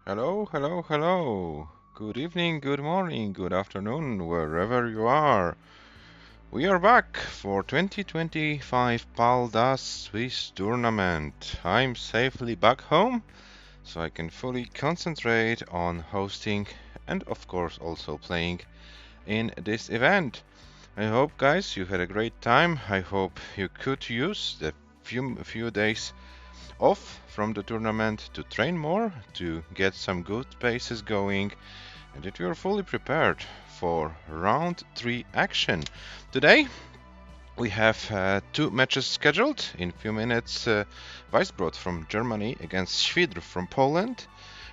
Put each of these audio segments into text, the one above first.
Hello, hello, hello. Good evening, good morning, good afternoon, wherever you are. We are back for 2025 Paldas Swiss tournament. I'm safely back home, so I can fully concentrate on hosting and of course also playing in this event. I hope guys you had a great time. I hope you could use the few days off from the tournament to train more, to get some good paces going, and that you are fully prepared for round 3 action. Today we have two matches scheduled. In a few minutes, WEISBROT from Germany against ЩWIDR from Poland,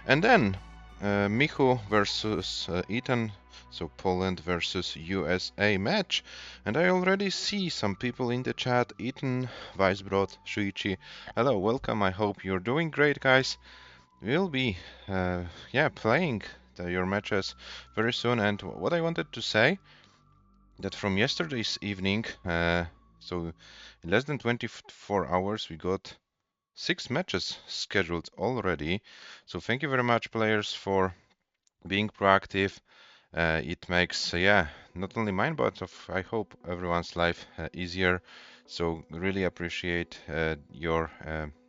and then Michu versus Ethan, so Poland versus USA match. And I already see some people in the chat. Ethan, WEISBROT, Shuichi. Hello, welcome. I hope you're doing great, guys. We'll be playing your matches very soon. And what I wanted to say that from yesterday's evening, so in less than 24 hours, we got 6 matches scheduled already. So thank you very much, players, for being proactive. It makes, not only mine, but I hope everyone's life easier. So really appreciate your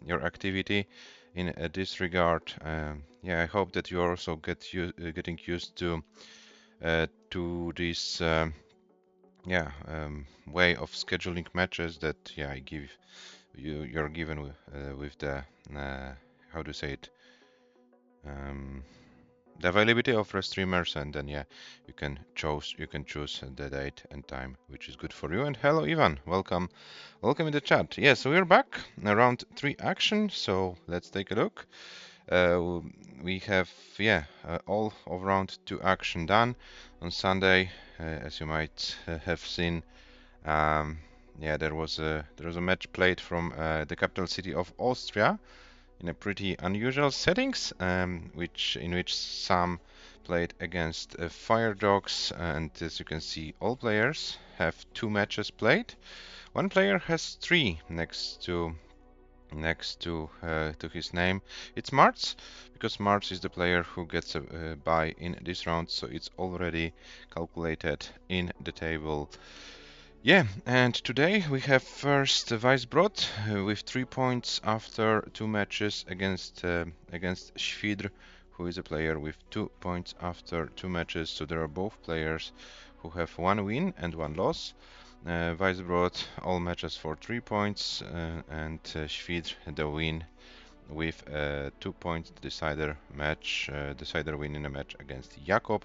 activity in this regard. I hope that you also getting used to this way of scheduling matches that I give you're given with the how to say it. Um, the availability of the streamers, and then you can choose the date and time which is good for you. And hello Ivan, welcome in the chat. So we're back around 3 action, so let's take a look. We have all of round 2 action done on Sunday. As you might have seen, there was a match played from the capital city of Austria in a pretty unusual settings, in which some played against Fire Dogs, and as you can see, all players have 2 matches played. One player has 3 next to his name. It's Martz, because Martz is the player who gets a bye in this round, so it's already calculated in the table. And today we have first WEISBROT with 3 points after 2 matches against ЩWIDR, who is a player with 2 points after 2 matches. So there are both players who have 1 win and 1 loss. WEISBROT all matches for 3 points, and ЩWIDR the win with 2 points decider win in a match against Jakob.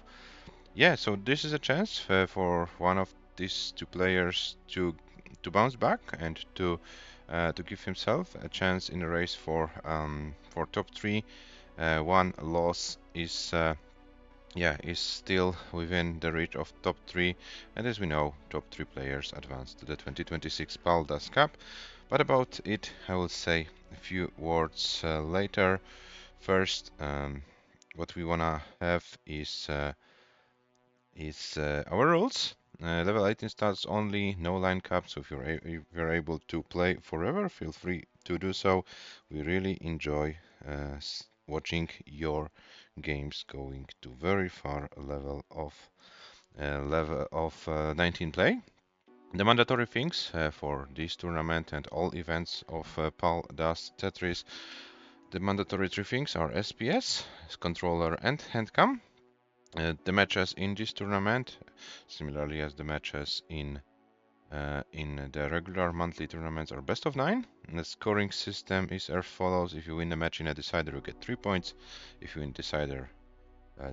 So this is a chance for one of these 2 players to bounce back and to give himself a chance in the race for top 3. 1 loss is still within the reach of top 3, and as we know, top 3 players advance to the 2026 Paldas Cup. But about it I will say a few words later. First, what we wanna have is our rules. Level 18 starts only, no line cap, so if you're able to play forever, feel free to do so. We really enjoy watching your games going to very far level of 19 play. The mandatory things for this tournament and all events of paldastetris, the mandatory 3 things are SPS, controller, and handcam. The matches in this tournament, similarly as the matches in the regular monthly tournaments, are best of 9. And the scoring system is as follows: if you win a match in a decider, you get 3 points. If you win decider,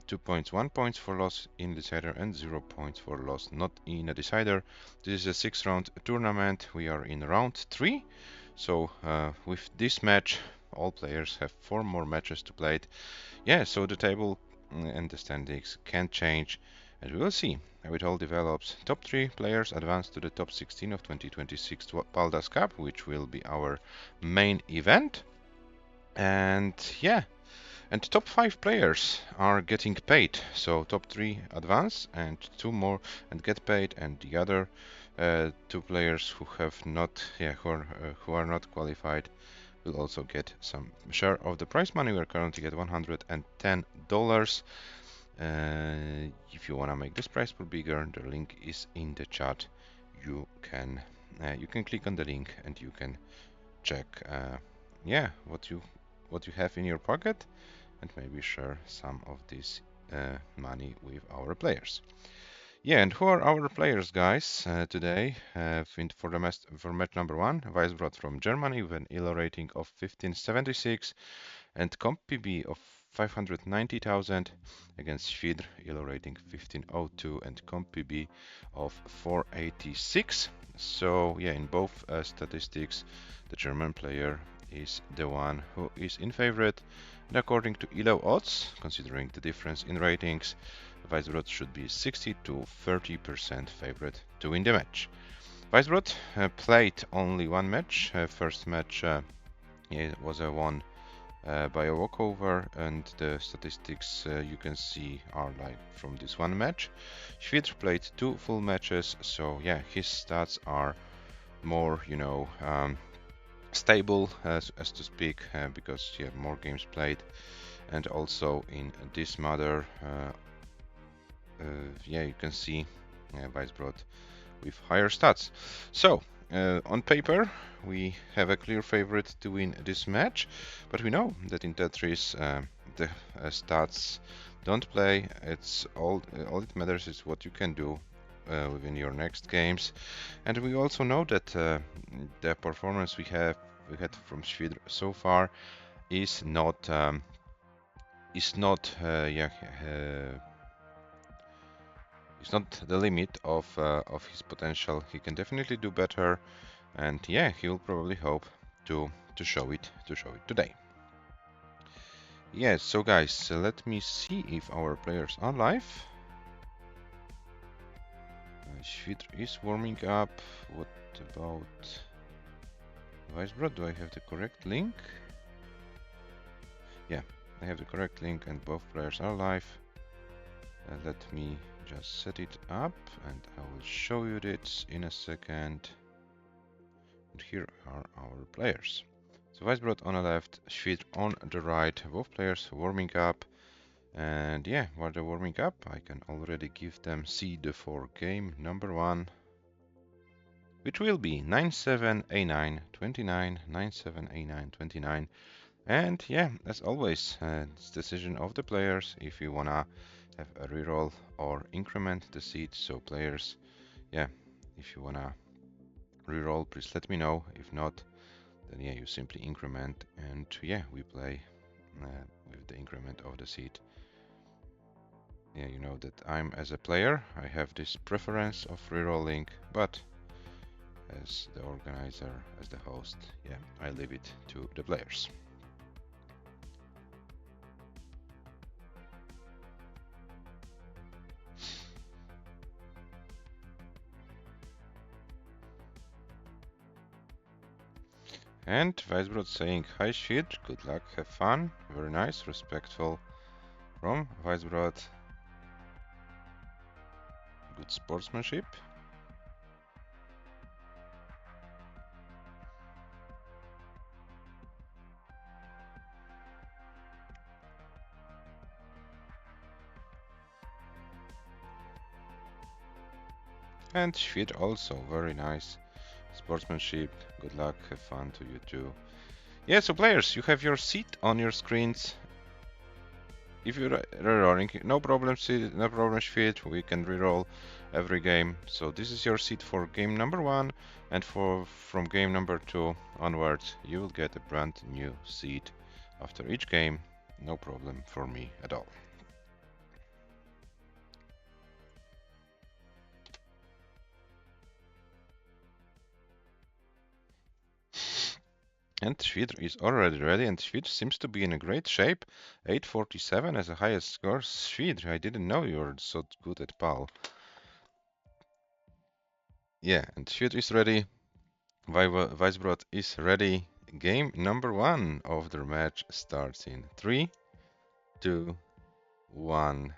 2 points, 1 point for loss in decider, and 0 points for loss not in a decider. This is a 6-round tournament. We are in round 3. So with this match, all players have 4 more matches to play. So the table and the standings can change, and we will see how it all develops. Top 3 players advance to the top 16 of 2026 Paldas Cup, which will be our main event. And top 5 players are getting paid. So top 3 advance and 2 more and get paid, and the other 2 players who have not who are not qualified will also get some share of the prize money. We're currently at $110. If you want to make this prize pool bigger, the link is in the chat. You can click on the link and you can check yeah, what you have in your pocket, and maybe share some of this money with our players. Yeah, and who are our players, guys? Today, for match number 1, WEISBROT from Germany with an ELO rating of 1576 and comp PB of 590,000 against ЩWIDR, ELO rating 1502 and comp PB of 486. So yeah, in both statistics, the German player is the one who is in favorite. And according to ELO odds, considering the difference in ratings, WEISBROT should be 60 to 30% favorite to win the match. WEISBROT played only one match. First match was a won by a walkover, and the statistics you can see are like from this one match. ЩWIDR played 2 full matches, so yeah, his stats are more, you know, stable, as to speak, because yeah, more games played, and also in this mother, yeah, you can see WEISBROT with higher stats. So on paper, we have a clear favorite to win this match, but we know that in Tetris the stats don't play. It's all it matters is what you can do within your next games, and we also know that the performance we had from ЩWIDR so far is not it's not the limit of his potential. He can definitely do better, and yeah, he will probably hope to show it today. Yes, so guys, let me see if our players are live. ЩWIDR is warming up. What about WEISBROT? Do I have the correct link? Yeah, I have the correct link, and both players are live. Let me just set it up, and I will show you this in a second. And here are our players. So WEISBROT on the left, ЩWIDR on the right, both players warming up. And yeah, while they're warming up, I can already give them seed for game number 1, which will be 9-7, A9, 29, 9-7, A9, 29. And yeah, as always, it's decision of the players if you wanna have a reroll or increment the seed. So players, yeah, if you wanna reroll, please let me know. If not, then yeah, you simply increment, and yeah, we play with the increment of the seed. Yeah, you know that I'm, as a player, I have this preference of rerolling, but as the organizer, as the host, yeah, I leave it to the players. And WEISBROT saying, hi ЩWIDR, good luck, have fun, very nice, respectful from WEISBROT, good sportsmanship. And ЩWIDR also, very nice sportsmanship, good luck, have fun to you too. Yeah, so players, you have your seat on your screens. If you're rerolling, no problem, ЩWIDR, we can reroll every game. So this is your seat for game number 1, and from game number 2 onwards, you will get a brand new seat after each game. No problem for me at all. And ЩWIDR is already ready, and ЩWIDR seems to be in a great shape. 847 as the highest score. ЩWIDR, I didn't know you were so good at PAL. Yeah, and ЩWIDR is ready. WEISBROT is ready. Game number 1 of the match starts in 3, 2, 1.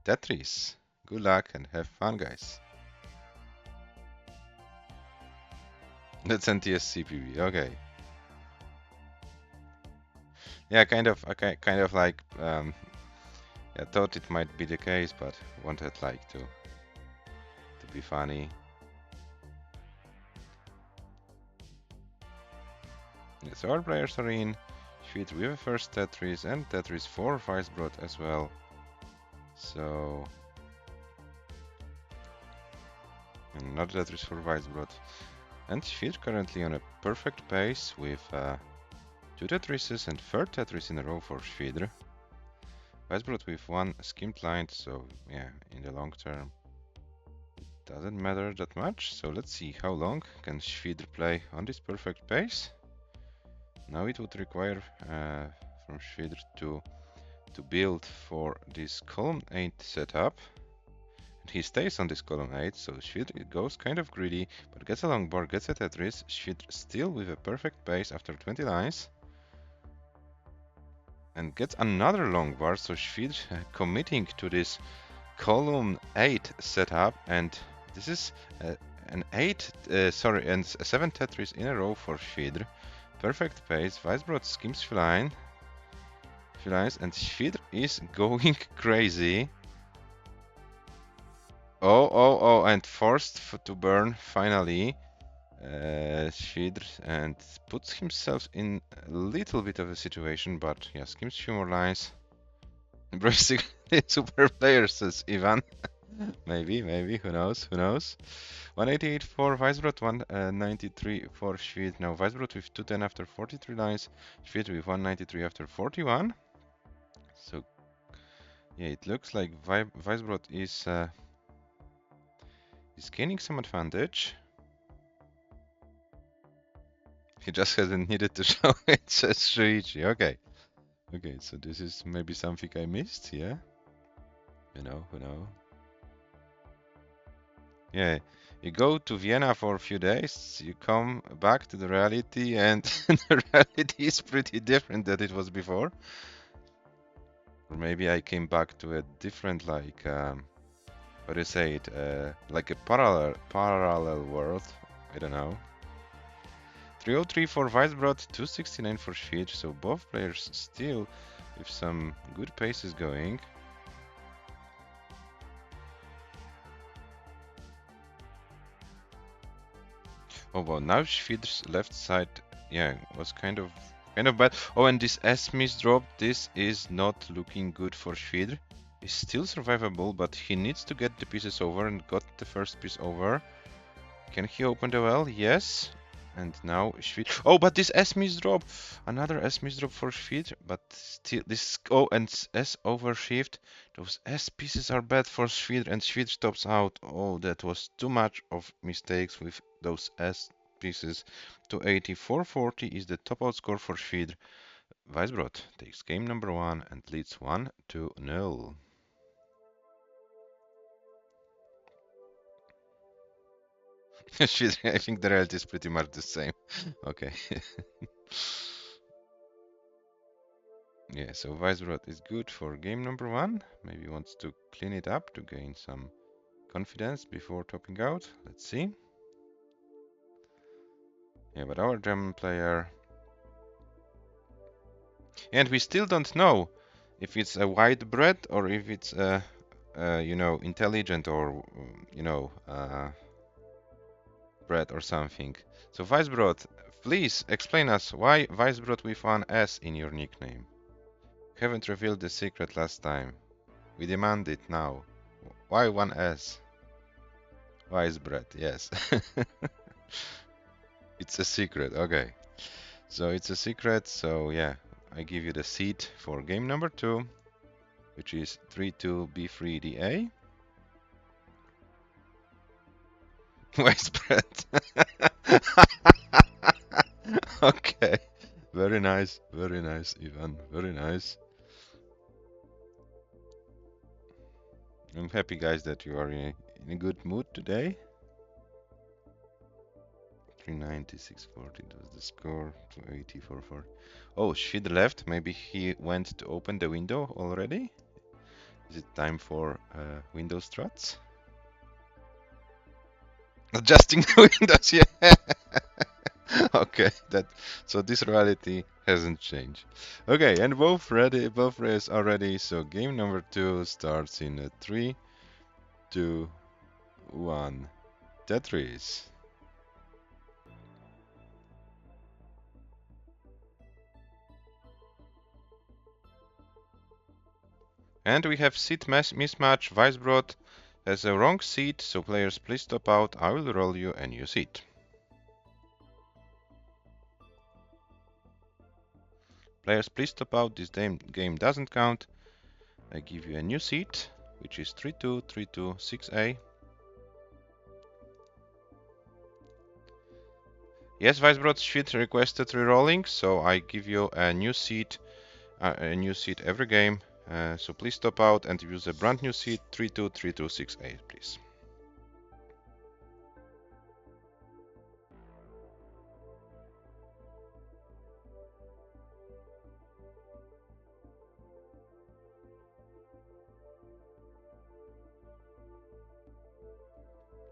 Tetris. Good luck and have fun, guys. That's NTS CPB, okay. Yeah, kind of like I thought it might be the case, but wanted like to be funny. Yeah, so our players are in. ЩWIDR with a first Tetris and Tetris for WEISBROT as well. So another Tetris for WEISBROT. And ЩWIDR currently on a perfect pace with 2 Tetrises and third Tetris in a row for ЩWIDR. WEISBROT with one skimmed line, so yeah, in the long term doesn't matter that much. So let's see how long can ЩWIDR play on this perfect pace. Now it would require from ЩWIDR to build for this column 8 setup. And he stays on this column 8, so ЩWIDR goes kind of greedy, but gets a long board, gets a Tetris. ЩWIDR still with a perfect pace after 20 lines. And gets another long bar, so ЩWIDR committing to this column 8 setup, and this is an 7 Tetris in a row for ЩWIDR. Perfect pace, WEISBROT skims few lines, and ЩWIDR is going crazy. Oh, and forced to burn finally. ЩWIDR and puts himself in a little bit of a situation, but yeah, skims few more lines. Basically, super player, says Ivan. maybe, who knows? 188 for WEISBROT, 193 for ЩWIDR. Now WEISBROT with 210 after 43 lines, ЩWIDR with 193 after 41. So yeah, it looks like WEISBROT is gaining some advantage. He just hasn't needed to show it, says Shuichi. Okay, so this is maybe something I missed, yeah? Who know? Yeah, you go to Vienna for a few days, you come back to the reality, and the reality is pretty different than it was before. Or maybe I came back to a different, like, how do you say it? Like a parallel world. I don't know. 303 for WEISBROT, 269 for ЩWIDR, so both players still with some good paces going. Oh well, now ЩWIDR's left side, yeah, was kind of bad. Oh, and this S misdrop, this is not looking good for ЩWIDR. It's still survivable, but he needs to get the pieces over, and got the first piece over. Can he open the well? Yes. And now ЩWIDR. Oh, but this S misdrop, another S misdrop for ЩWIDR, but still this. Oh, and S overshift. Those S pieces are bad for ЩWIDR, and ЩWIDR stops out. Oh, that was too much of mistakes with those S pieces. 280, 440 is the top out score for ЩWIDR. WEISBROT takes game number 1 and leads 1-0. I think the reality is pretty much the same. Okay. Yeah, so WEISBROT is good for game number 1. Maybe wants to clean it up to gain some confidence before topping out. Let's see. Yeah, but our German player... And we still don't know if it's a white bread or if it's intelligent or, bread or something. So WEISBROT, please explain us why WEISBROT with one S in your nickname. Haven't revealed the secret last time. We demand it now. Why one S? WEISBROT, yes. It's a secret, okay. So it's a secret, so yeah. I give you the seat for game number 2, which is 3-2 B3 DA. WEISBROT. Okay. Very nice, Ivan. Very nice. I'm happy, guys, that you are in a good mood today. 390, 640 was the score. 280, 440. Oh, ЩWIDR left. Maybe he went to open the window already. Is it time for window struts? Adjusting the windows, yeah. Okay, so this reality hasn't changed. Okay, and both ready, both players are ready. So game number 2 starts in a 3, 2, 1. Tetris. And we have seat mismatch. WEISBROT has a wrong seat, so players please stop out. I will roll you a new seat. Players please stop out. This game doesn't count. I give you a new seat, which is 32326A. Yes, WEISBROT Schwid requested rerolling, so I give you a new seat every game. So please stop out and use a brand new seat 32326A, please.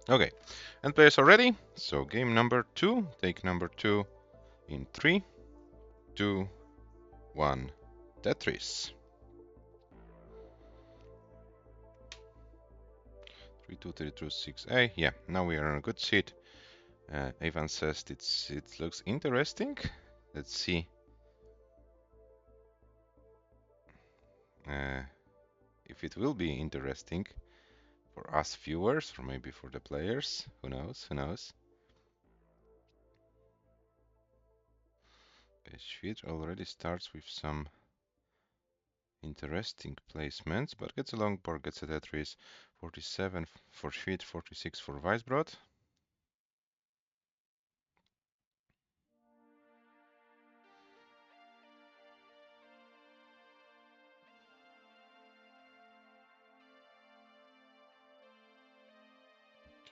Okay, and players are ready. So game number 2, take number 2 in 3, 2, 1, Tetris. 32326A. Yeah, now we are on a good seat. Ivan says it looks interesting. Let's see if it will be interesting for us viewers or maybe for the players. Who knows? Who knows? ЩWIDR already starts with some interesting placements, but gets a long board, gets a Tetris. 47 for ЩWIDR, 46 for WEISBROT.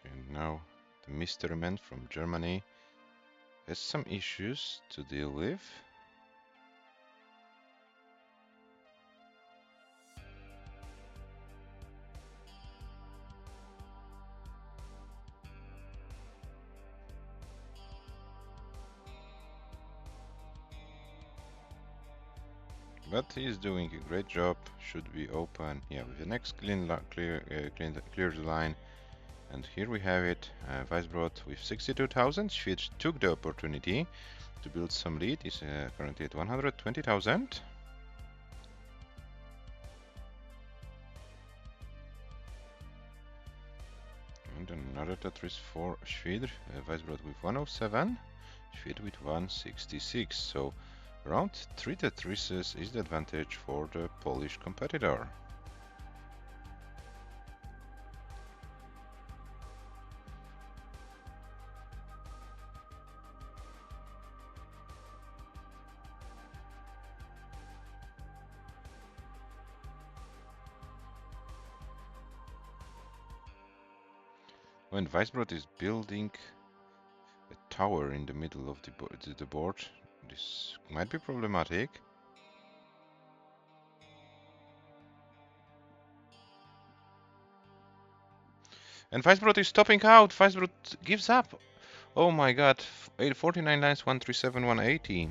Okay, now the mystery man from Germany has some issues to deal with. But he's doing a great job. Should be open. Yeah, with the next clear the line. And here we have it. WEISBROT with 62,000. ЩWIDR took the opportunity to build some lead. Is currently at 120,000. And another Tetris for ЩWIDR. WEISBROT with 107. ЩWIDR with 166. So around 3 Tetrises is the advantage for the Polish competitor. When WEISBROT is building a tower in the middle of the board, this might be problematic. And WEISBROT is stopping out. WEISBROT gives up. Oh my god. 49 lines, 137, 180.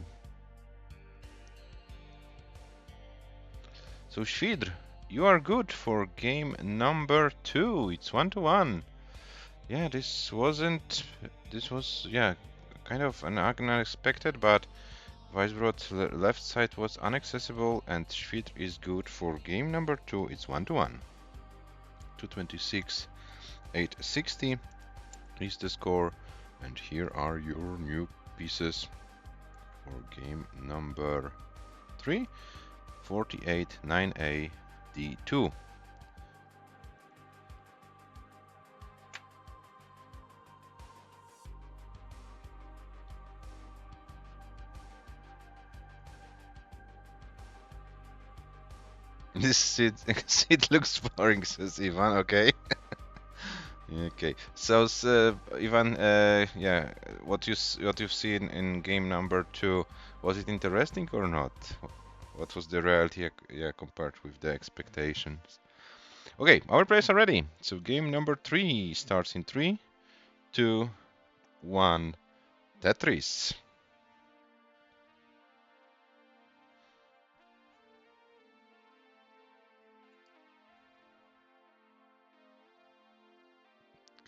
So ЩWIDR, you are good for game number 2. It's 1-1. Yeah, this was kind of an unexpected, but WEISBROT's left side was inaccessible and ЩWIDR is good for game number 2. It's 1-1. 226, 860 is the score, and here are your new pieces for game number 3. 48, 9A, D2. This seat looks boring, says Ivan. Okay. Okay. So, Ivan, yeah, what you've seen in game number 2, was it interesting or not? What was the reality, yeah, compared with the expectations? Okay, our players are ready. So game number 3 starts in 3, 2, 1, Tetris.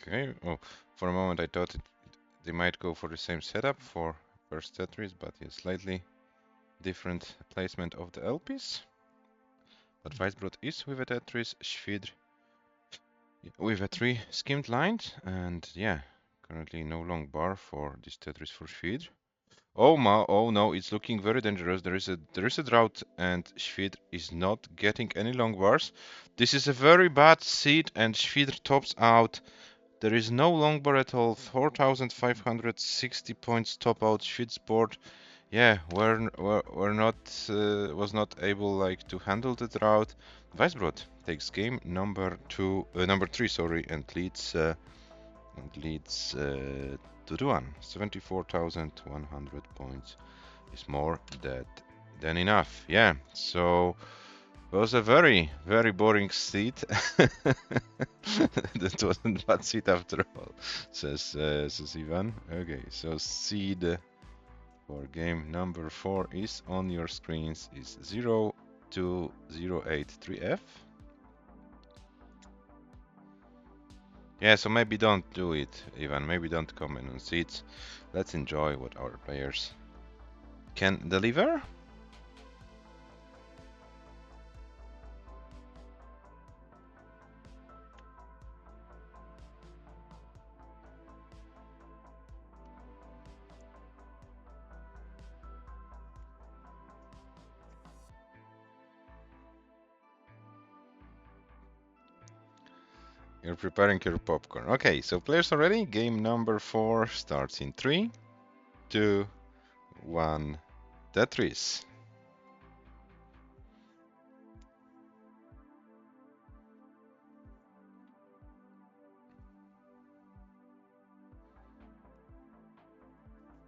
Okay. Oh, for a moment I thought they might go for the same setup for first Tetris, but yeah, slightly different placement of the LPs. But WEISBROT is with a Tetris, ЩWIDR with a 3 skimmed line, and yeah, currently no long bar for this Tetris for ЩWIDR. Oh no, it's looking very dangerous. There is a drought, and ЩWIDR is not getting any long bars. This is a very bad seed, and ЩWIDR tops out. There is no long bar at all. 4,560 points top out. ЩWIDR's board, yeah, we're not was not able like to handle the drought. WEISBROT takes game number 3, sorry, and leads 2-1. 74,100 points is more than enough. Yeah, so it was a very, very boring seat. That wasn't bad seat after all, says Ivan. Okay, so seed for game number 4 is on your screens, is 02083F. Yeah, so maybe don't do it, Ivan. Maybe don't comment on seats. Let's enjoy what our players can deliver. You're preparing your popcorn. Okay, so players are ready. Game number 4 starts in 3, 2, 1. Tetris.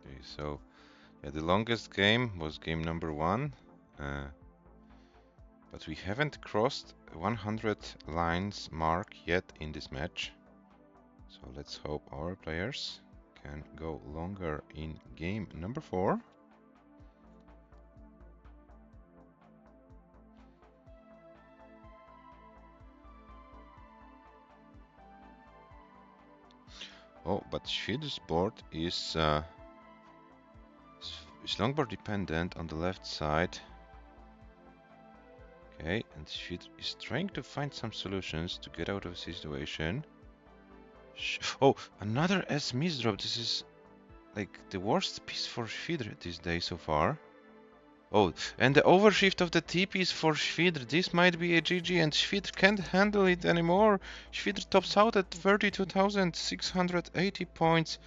Okay, so yeah, the longest game was game number 1, but we haven't crossed 100 lines mark yet in this match. So let's hope our players can go longer in game number 4. Oh, but ЩWIDR's board is longboard dependent on the left side. Okay, and ЩWIDR is trying to find some solutions to get out of the situation. Oh, another S misdrop. This is like the worst piece for ЩWIDR this day so far. Oh, and the overshift of the TPs for ЩWIDR. This might be a GG, and ЩWIDR can't handle it anymore. ЩWIDR tops out at 32,680 points.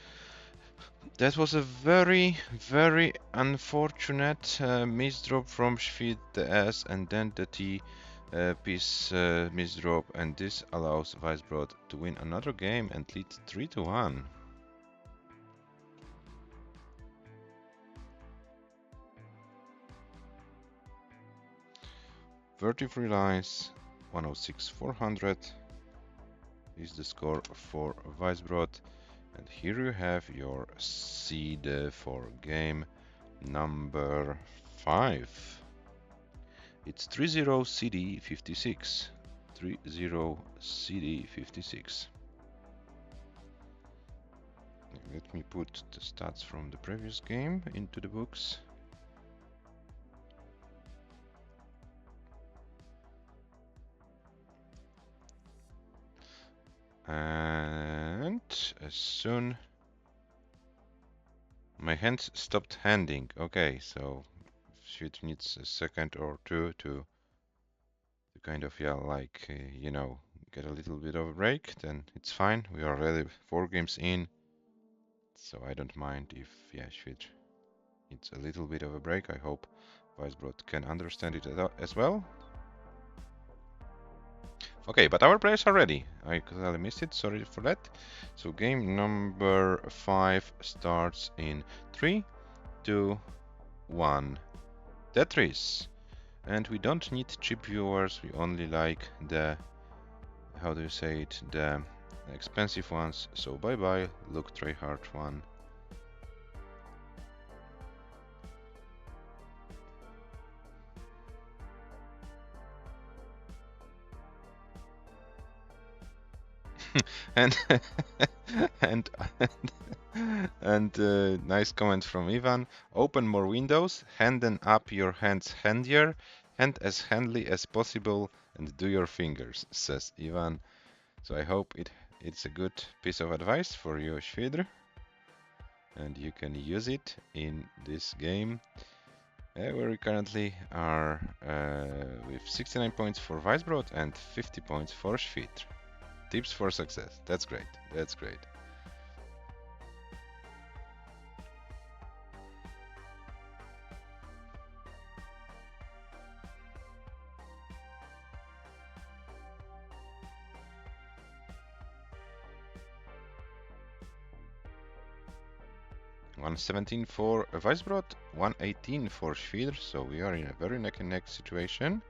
That was a very, very unfortunate misdrop from ЩWIDR, the S, and then the T piece misdrop, and this allows WEISBROT to win another game and lead 3-1. 33 lines, 106,400 is the score for WEISBROT. And here you have your seed for game number 5. It's 30 CD 56. 30 CD 56. Let me put the stats from the previous game into the books. And as soon my hand stopped handing. Okay, so ЩWIDR needs a second or two to kind of, yeah, like, you know, get a little bit of a break, then it's fine. We are already 4 games in, so I don't mind if, yeah, ЩWIDR needs a little bit of a break. I hope WEISBROT can understand it as well. Okay, but our players are ready. I totally missed it, sorry for that. So game number 5 starts in 3, 2, 1. Tetris. And we don't need cheap viewers, we only like the, how do you say it, the expensive ones. So bye bye, look tryhard one. And and and nice comment from Ivan. Open more windows, hand up your hands handier, hand as handily as possible, and do your fingers, says Ivan. So I hope it's a good piece of advice for you, ЩWIDR, and you can use it in this game. Where we currently are with 69 points for WEISBROT and 50 points for ЩWIDR. Tips for success. That's great. That's great. $117 for WEISBROT, 118 for ЩWIDR, so we are in a very neck and neck situation.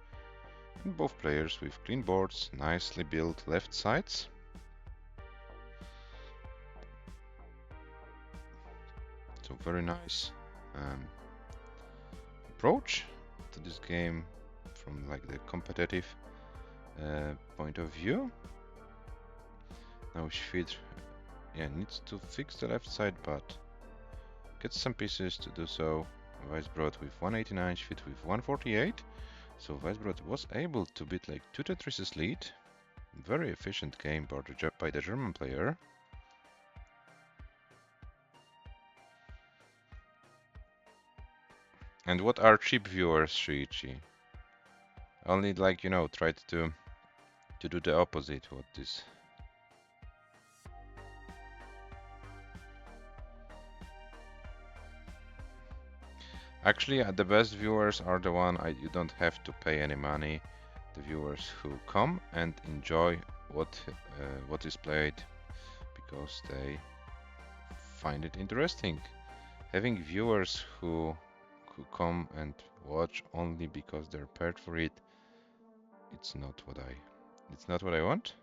And both players with clean boards, nicely built left sides. So very nice approach to this game from like the competitive point of view. Now ЩWIDR needs to fix the left side, but gets some pieces to do so. WEISBROT with 189, ЩWIDR with 148. So WEISBROT was able to beat like 2 Tetris's lead. Very efficient game by the German player. And what are cheap viewers, Shuichi? Only like, you know, tried to do the opposite what this. Actually, the best viewers are the one you don't have to pay any money. The viewers who come and enjoy what is played because they find it interesting. Having viewers who come and watch only because they're paid for it, it's not what I want.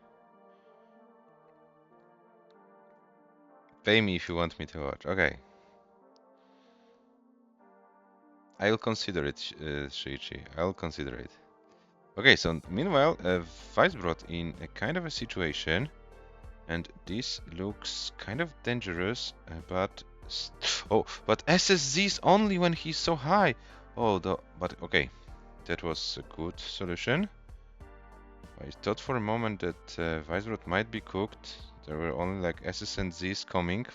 Pay me if you want me to watch. Okay. I'll consider it, Shuichi. I'll consider it. Okay, so meanwhile, WEISBROT in a kind of a situation, and this looks kind of dangerous, but SSZs only when he's so high. But okay, that was a good solution. I thought for a moment that WEISBROT might be cooked. There were only like SS and Zs coming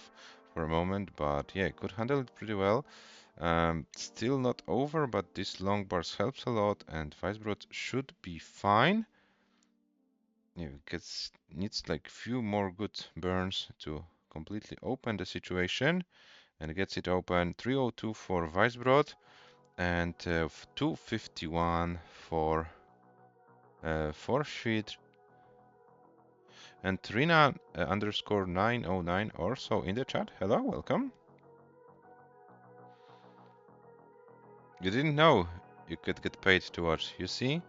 for a moment, but yeah, could handle it pretty well. Still not over, but this long bars helps a lot, and WEISBROT should be fine. Yeah, needs like few more good burns to completely open the situation, and gets it open. 302 for WEISBROT and 251 for ЩWIDR. And Trina underscore 909 also in the chat. Hello, welcome. You didn't know you could get paid to watch. You see,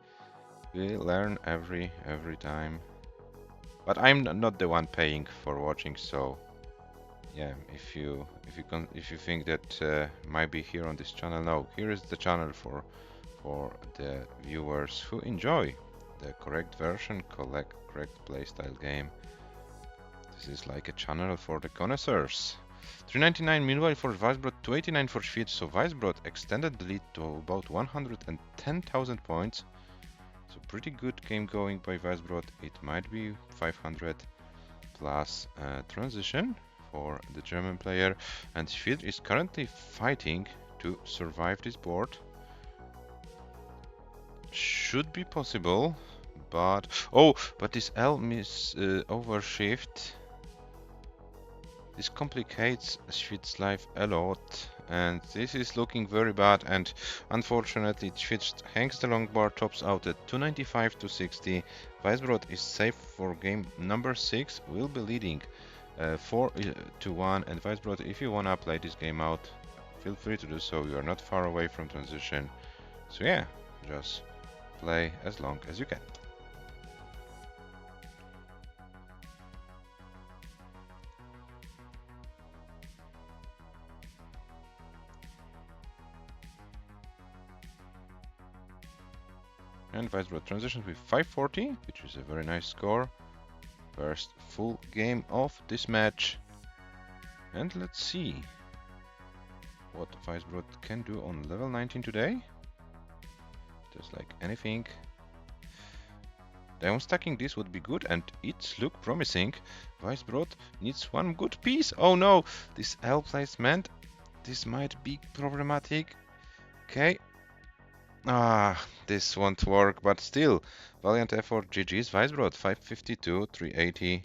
we learn every time. But I'm not the one paying for watching, so yeah. If you think that might be here on this channel, no. Here is the channel for the viewers who enjoy the correct version, correct playstyle game. This is like a channel for the connoisseurs. 399 meanwhile for WEISBROT, 289 for ЩWIDR, so WEISBROT extended the lead to about 110,000 points. So pretty good game going by WEISBROT. It might be 500 plus transition for the German player, and ЩWIDR is currently fighting to survive this board. Should be possible, but this L miss overshift. This complicates ЩWIDR's life a lot, and this is looking very bad, and unfortunately ЩWIDR hangs the long bar, tops out at 295 to 60. WEISBROT is safe for game number 6, will be leading 4-1, and WEISBROT, if you wanna play this game out, feel free to do so. You are not far away from transition, so yeah, just play as long as you can. And WEISBROT transitions with 540, which is a very nice score. First full game of this match. And let's see what WEISBROT can do on level 19 today. Just like anything. Diamond stacking this would be good, and it look promising. WEISBROT needs one good piece. Oh no, this L placement. This might be problematic. Okay. This won't work, but still. Valiant effort, GG's. WEISBROT 552, 380.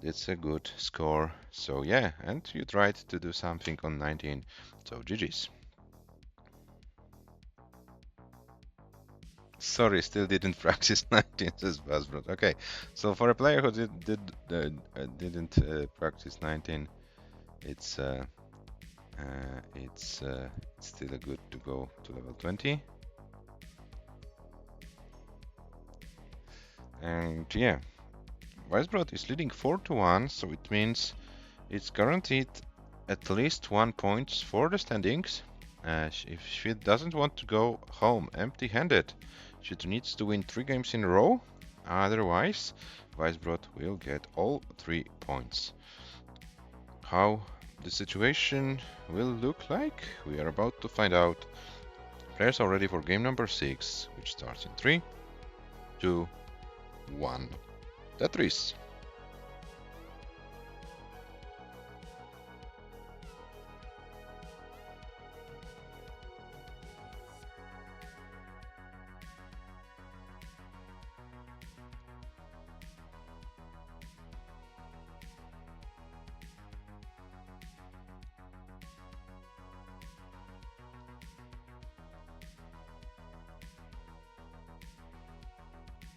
It's a good score. So yeah, and you tried to do something on 19. So GG's. Sorry, still didn't practice 19, says WEISBROT. Okay, so for a player who didn't practice 19, it's still good to go to level 20. And yeah, WEISBROT is leading 4-1, so it means it's guaranteed at least 1 point for the standings. If ЩWIDR doesn't want to go home empty-handed, ЩWIDR needs to win 3 games in a row. Otherwise, WEISBROT will get all 3 points. How the situation will look like, we are about to find out. Players are ready for game number 6, which starts in 3, 2, 1. Tetris.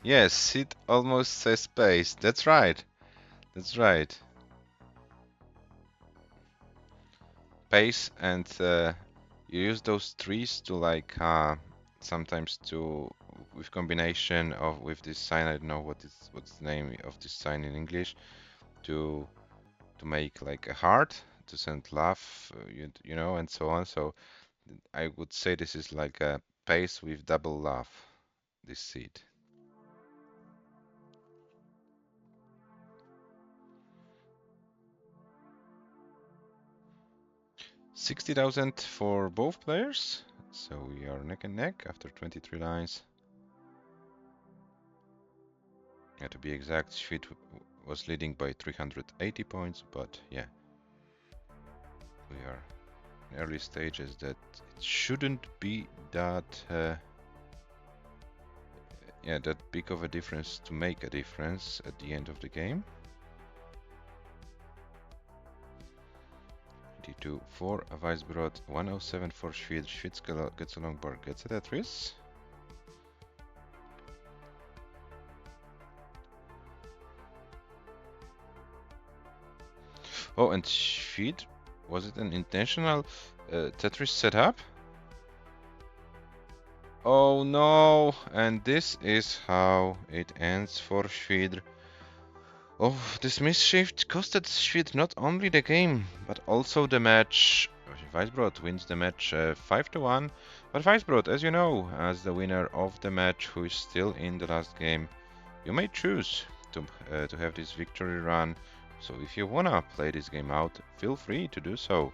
Yes, it almost says space. That's right. That's right. Space, and you use those trees to like sometimes to with combination of with this sign. I don't know what's the name of this sign in English, to make like a heart to send love, you know, and so on. So I would say this is like a pace with double love. This seed. 60,000 for both players, so we are neck and neck after 23 lines. Yeah, to be exact, ЩWIDR was leading by 380 points, but yeah, we are in early stages that it shouldn't be that that big of a difference to make a difference at the end of the game. 22 for WEISBROT, 107 for ЩWIDR. ЩWIDR gets a long bar, gets a Tetris. Oh, and ЩWIDR, was it an intentional Tetris setup? Oh no, and this is how it ends for ЩWIDR. Oh, this mischief costed ЩWIDR not only the game, but also the match. WEISBROT wins the match 5-1, but WEISBROT, as you know, as the winner of the match who is still in the last game, you may choose to have this victory run. So if you wanna play this game out, feel free to do so.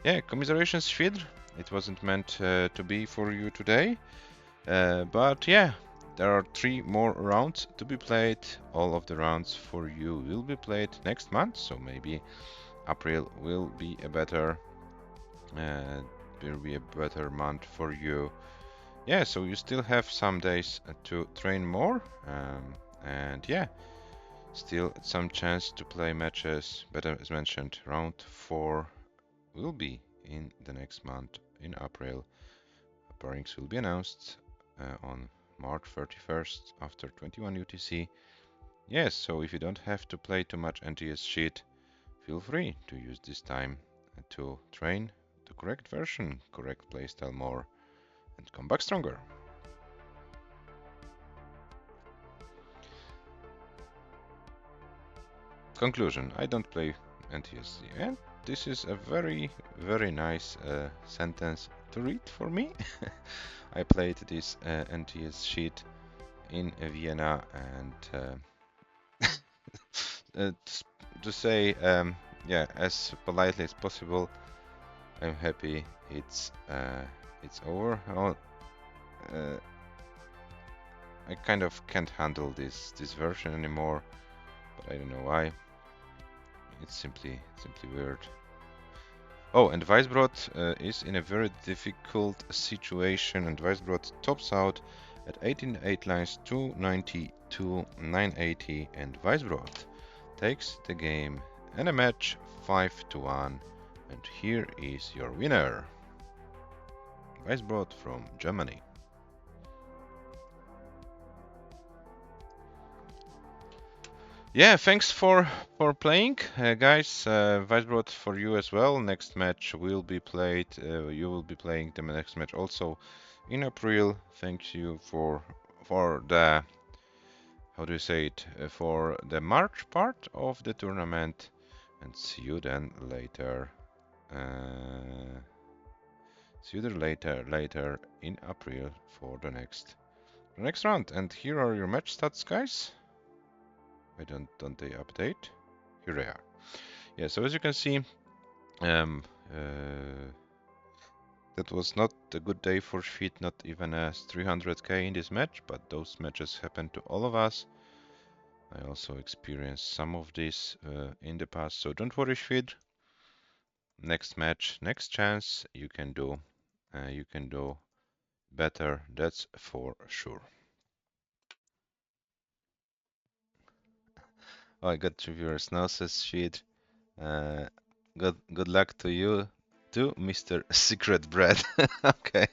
Yeah, commiserations ЩWIDR, it wasn't meant to be for you today, but yeah, there are 3 more rounds to be played. All of the rounds for you will be played next month, so maybe April will be a better month for you. Yeah, so you still have some days to train more, and yeah, still some chance to play matches. But as mentioned, round 4 will be in the next month in April. Pairings will be announced on March 31st after 21 UTC. Yes, so if you don't have to play too much NTS sheet, feel free to use this time to train the correct version, correct playstyle more, and come back stronger. Conclusion, I don't play NTSC, and this is a very, very nice sentence to read for me. I played this NTS sheet in Vienna, and to say, yeah, as politely as possible, I'm happy it's over. Uh, I kind of can't handle this version anymore, but I don't know why. It's simply weird. Oh, and WEISBROT is in a very difficult situation, and WEISBROT tops out at 18 lines, 292, 980, and WEISBROT takes the game and a match 5-1. And here is your winner, WEISBROT from Germany. Yeah, thanks for playing, guys. WEISBROT for you as well. Next match will be played. You will be playing the next match also in April. Thank you for the, how do you say it, for the March part of the tournament, and see you then later. See you there later in April for the next round. And here are your match stats, guys. Why don't they update? Here they are. Yeah, so as you can see, that was not a good day for ЩWIDR, not even a 300k in this match, but those matches happen to all of us. I also experienced some of this in the past, so don't worry, ЩWIDR. Next match, next chance, you can do better, that's for sure. Oh, I got viewers now, says ЩWIDR. Good luck to you too, Mr. Secret Bread. Okay,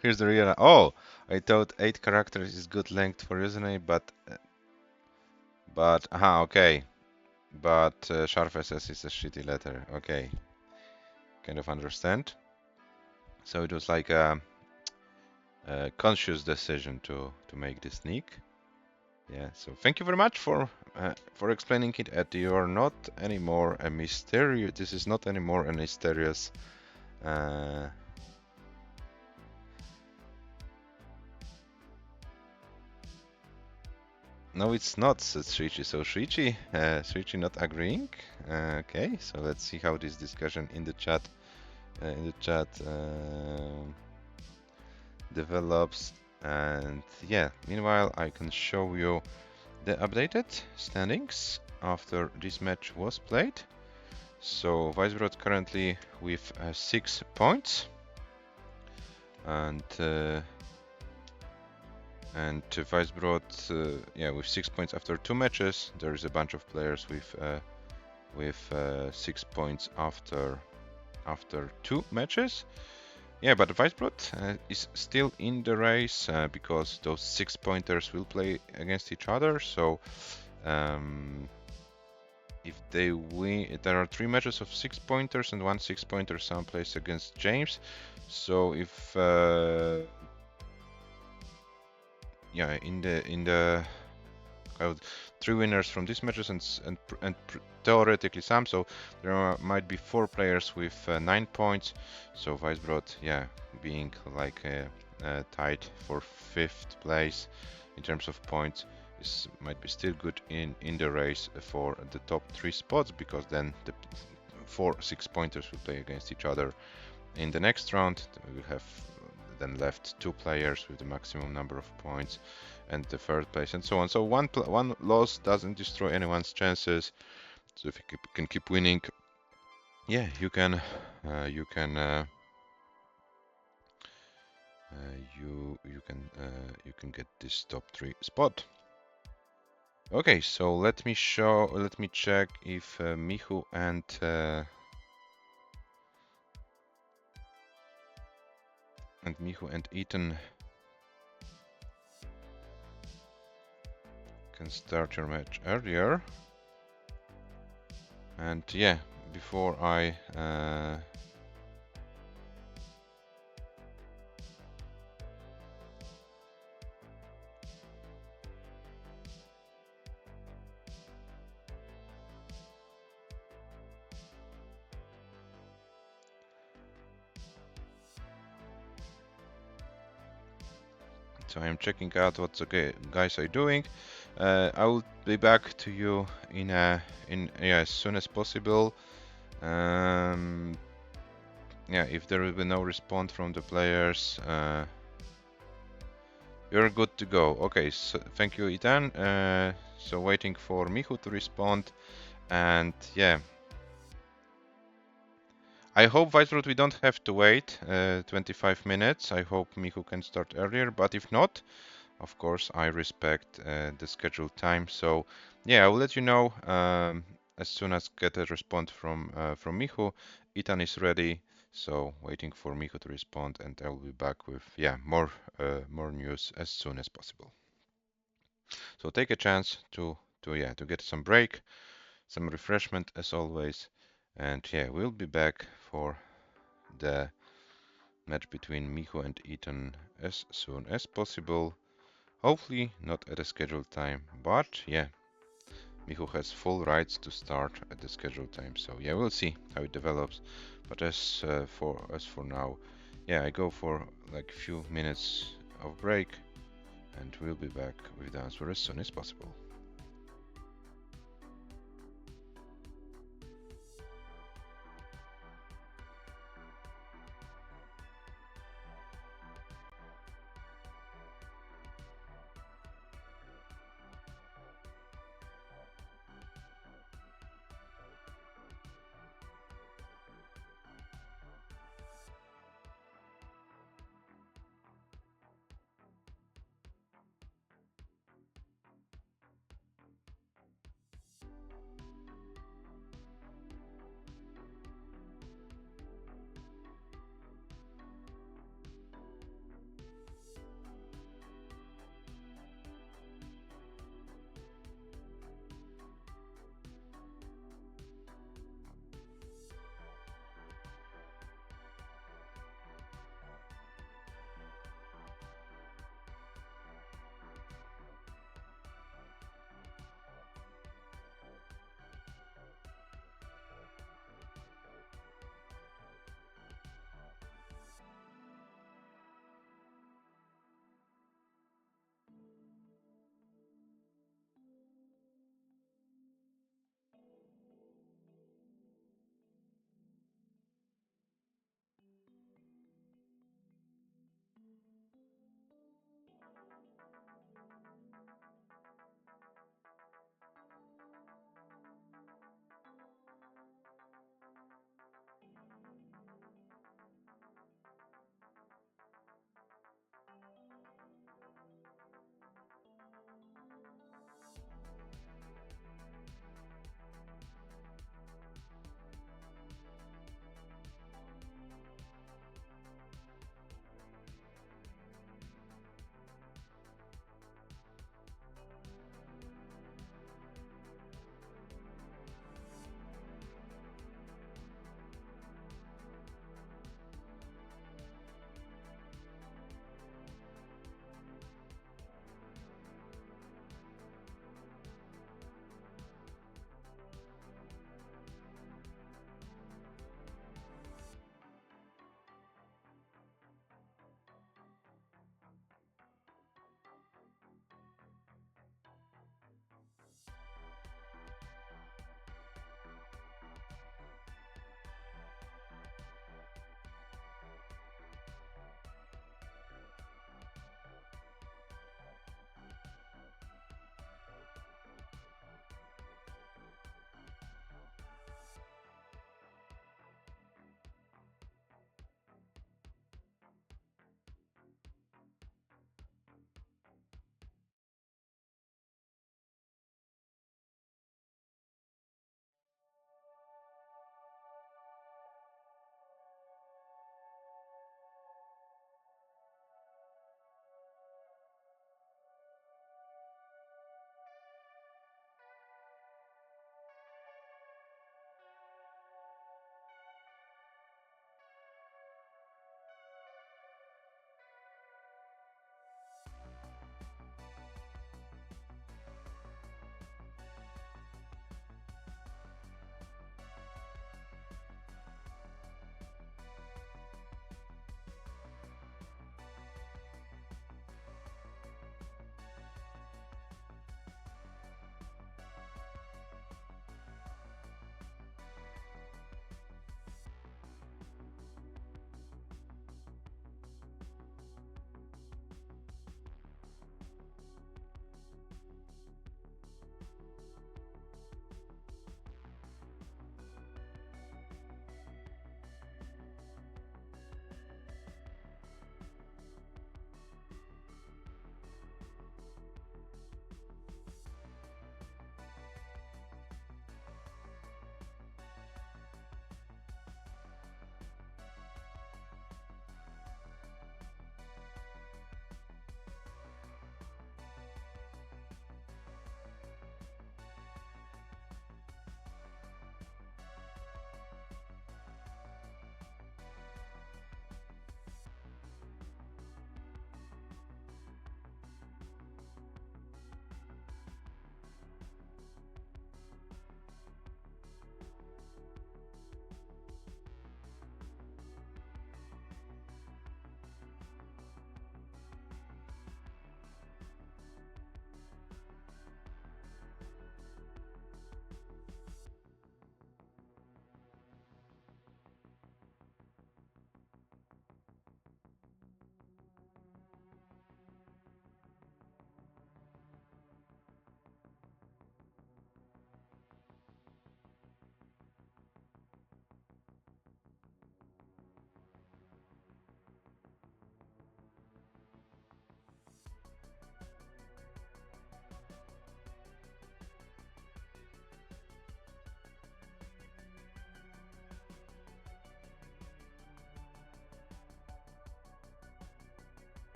here's the real. Oh, I thought 8 characters is good length for username, but okay. But Sharp SS is a shitty letter. Okay, kind of understand. So it was like a conscious decision to make this sneak. Yeah. So thank you very much for explaining it. You're not anymore a mysterious. This is not anymore a mysterious. No, it's not, says Shuichi. So Shuichi not agreeing. Okay, so let's see how this discussion in the chat develops. And yeah, meanwhile, I can show you the updated standings after this match was played. So WEISBROT currently with 6 points, and WEISBROT, yeah, with 6 points after 2 matches. There is a bunch of players with 6 points after 2 matches. Yeah, but WEISBROT is still in the race because those 6 pointers will play against each other. So if they win, there are 3 matches of 6 pointers and 1 6 pointer Sam plays against James. So if yeah, in the 3 winners from these matches and theoretically Sam, so there might be 4 players with 9 points. So WEISBROT, yeah, being like tied for 5th place in terms of points, might be still good in the race for the top 3 spots, because then the 4 6 pointers will play against each other in the next round. We have then left 2 players with the maximum number of points and the 3rd place and so on. So one loss doesn't destroy anyone's chances. So if you can keep winning, yeah, you can get this top 3 spot. Okay, so let me check if Michu and Ethan can start your match earlier. And yeah, before I so I'm checking out what the guys are doing. I will be back to you in as soon as possible. Yeah, if there will be no response from the players, you're good to go. Okay, so thank you, Ethan. So waiting for Michu to respond, and yeah. I hope, WEISBROT, we don't have to wait 25 minutes. I hope Michu can start earlier, but if not, of course, I respect the scheduled time. So yeah, I will let you know as soon as get a response from Michu. Ethan is ready, so waiting for Michu to respond, and I will be back with more news as soon as possible. So take a chance to get some break, some refreshment as always, and yeah, we'll be back for the match between Michu and Ethan as soon as possible. Hopefully not at a scheduled time, but yeah, Michu has full rights to start at the scheduled time. So yeah, we'll see how it develops. But as for now, yeah, I go for like a few minutes of break, and we'll be back with the answer as soon as possible.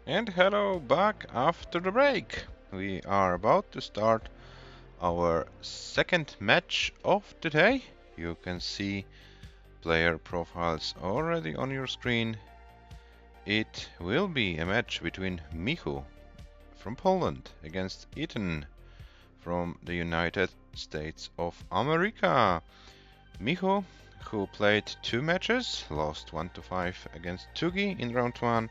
And hello back after the break. We are about to start our second match of the day. You can see player profiles already on your screen. It will be a match between Michu from Poland against Ethan from the United States of America. Michu, who played 2 matches, lost 1-5 against Tugi in round 1,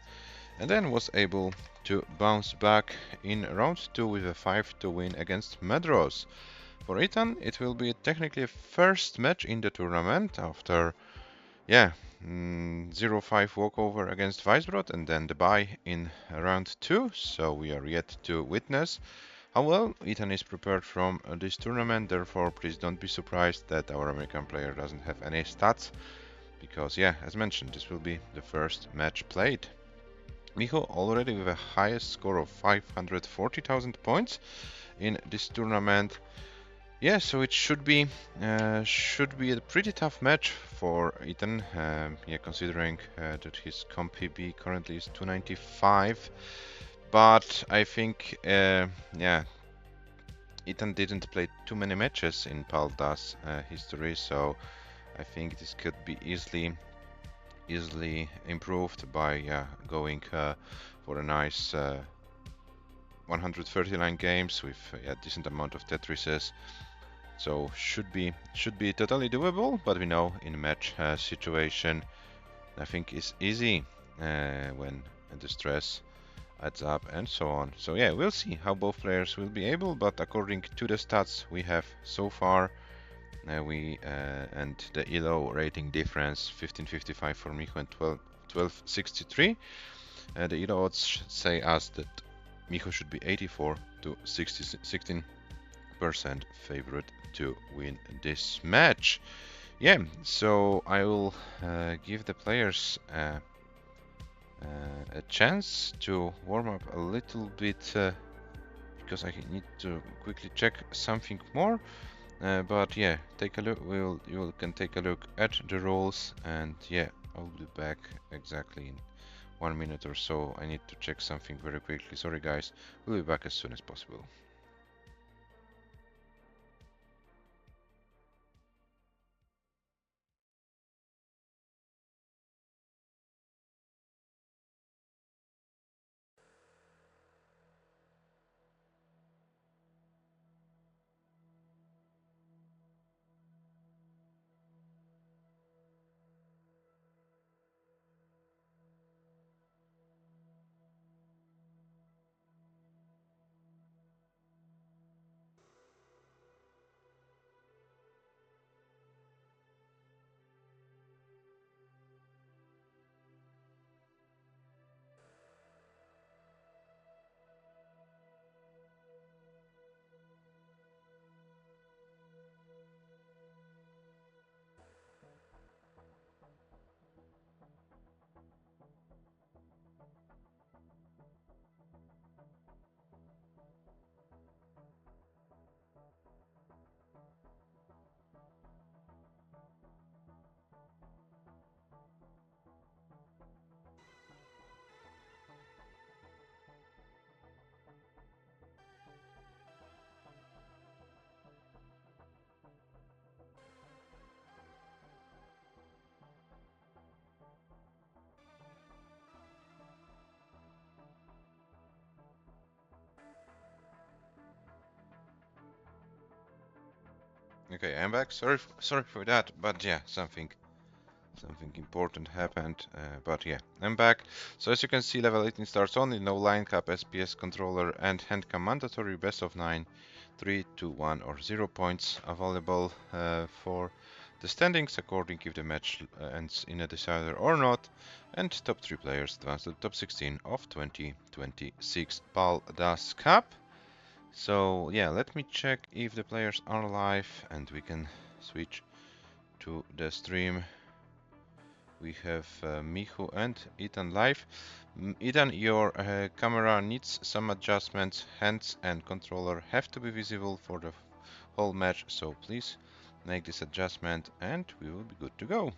and then was able to bounce back in round 2 with a 5-2 win against Medros. For Ethan, it will be technically a first match in the tournament after, 0-5 walkover against WEISBROT and then the bye in round 2, so we are yet to witness how well Ethan is prepared from this tournament. Therefore, please don't be surprised that our American player doesn't have any stats, because as mentioned, this will be the first match played. Michu already with a highest score of 540,000 points in this tournament. So it should be a pretty tough match for Ethan. Considering that his comp PB currently is 295, but I think Ethan didn't play too many matches in Paldas history, so I think this could be easily improved by going for a nice 139 games with a decent amount of Tetrises. So should be totally doable, but we know in a match situation nothing is easy when the stress adds up and so on. So we'll see how both players will be able, but according to the stats we have so far, and the ELO rating difference 1555 for Michu and 1263. The ELO odds say us that Michu should be 84 to 16% favorite to win this match. So I will give the players a chance to warm up a little bit because I need to quickly check something more. But take a look. You can take a look at the rules, and I'll be back exactly in 1 minute or so. I need to check something very quickly. Sorry guys, we'll be back as soon as possible. Okay, I'm back. Sorry for that, but something important happened. But I'm back. So as you can see, level 18 starts only, no line cap, SPS controller, and hand cam mandatory. Best of 9, 3, 2, 1, or 0 points available for the standings according if the match ends in a decider or not. And top 3 players advance to the top 16 of 2026 Paldas Cup. So let me check if the players are live and we can switch to the stream. We have Michu and Ethan live. Ethan, your camera needs some adjustments. Hands and controller have to be visible for the whole match, so please make this adjustment and we will be good to go.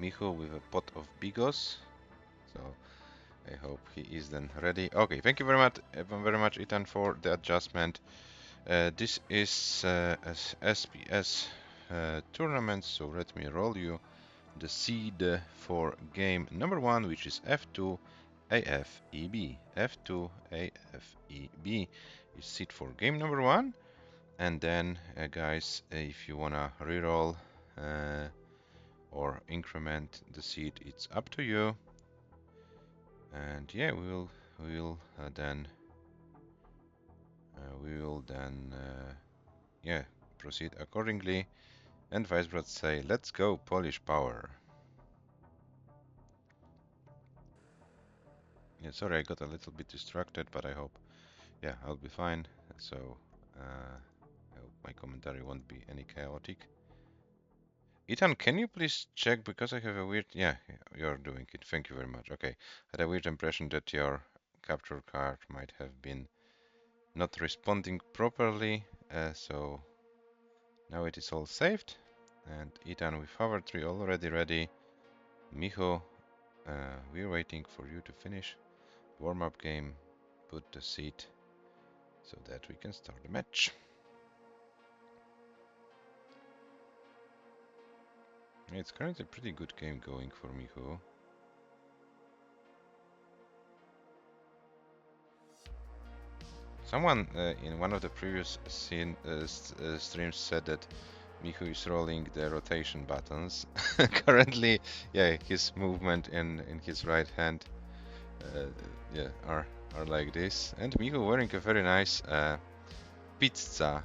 Michu with a pot of bigos. So I hope he is then ready. Okay, thank you very much, Ethan, for the adjustment. This is SPS tournament, so let me roll you the seed for game number 1, which is F2 AFEB. F2 AFEB is seed for game number 1. And then, guys, if you wanna reroll or increment the seed, it's up to you. And yeah, we will then yeah, proceed accordingly. And WEISBROT say, let's go Polish power. Yeah, sorry, I got a little bit distracted, but I hope, yeah, I'll be fine. So I hope my commentary won't be any chaotic. Ethan, can you please check, because I have a weird, yeah, you're doing it. Thank you very much. Okay, I had a weird impression that your capture card might have been not responding properly. So now it is all saved. And Ethan with hover tree already ready. Michu, we're waiting for you to finish warm-up game. Put the seat so that we can start the match. It's currently a pretty good game going for Michu. Someone in one of the previous streams said that Michu is rolling the rotation buttons. Currently, yeah, his movement in his right hand, yeah, are like this. And Michu wearing a very nice pizza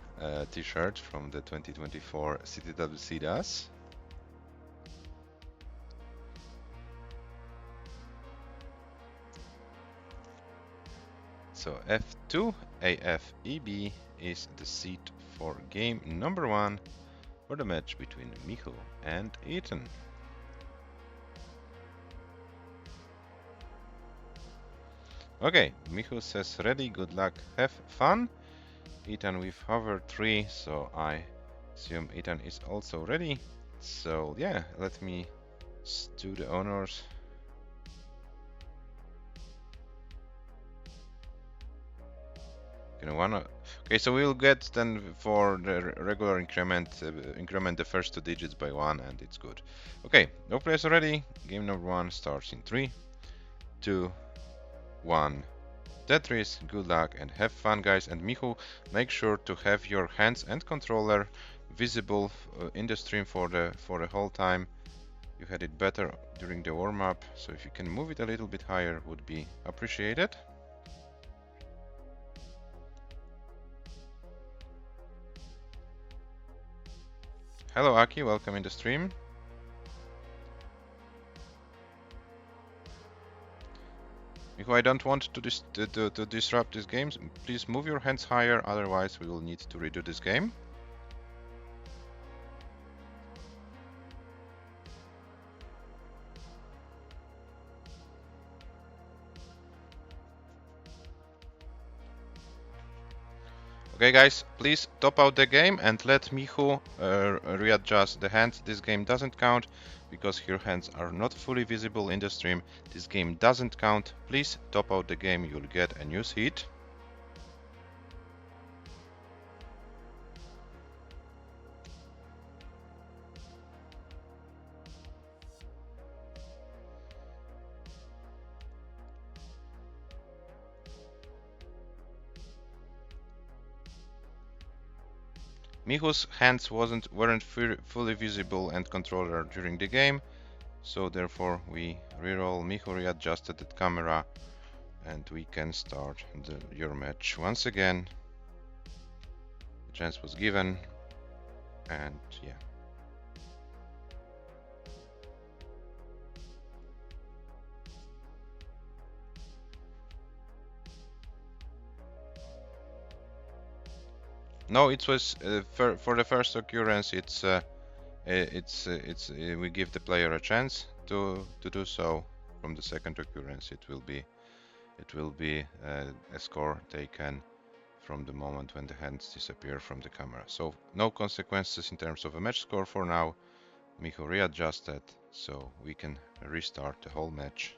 t-shirt from the 2024 CTWC DAS. So F2 AFEB is the seat for game number 1 for the match between Michu and Ethan. Okay, Michu says ready, good luck, have fun. Ethan with hover 3, so I assume Ethan is also ready. So yeah, let me do the honors. Okay, so we'll get then for the regular increment the first 2 digits by 1, and it's good. Okay, no players are ready. Game number 1 starts in 3, 2, 1. Tetris, good luck and have fun, guys. And Michu, make sure to have your hands and controller visible in the stream for the whole time. You had it better during the warm-up, so if you can move it a little bit higher, would be appreciated. Hello Aki, welcome in the stream. Michu, I don't want to disrupt these games. Please move your hands higher, otherwise we will need to redo this game. Okay guys, please top out the game and let Michu readjust the hands. This game doesn't count because your hands are not fully visible in the stream. This game doesn't count. Please top out the game, you'll get a new seat. Michu's hands weren't fully visible and controller during the game, so therefore we reroll. Michu readjusted the camera and we can start your match once again. The chance was given, and yeah. No, it was for the first occurrence. We give the player a chance to do so. From the second occurrence, it will be a score taken from the moment when the hands disappear from the camera. So no consequences in terms of a match score for now. Michu readjusted, so we can restart the whole match.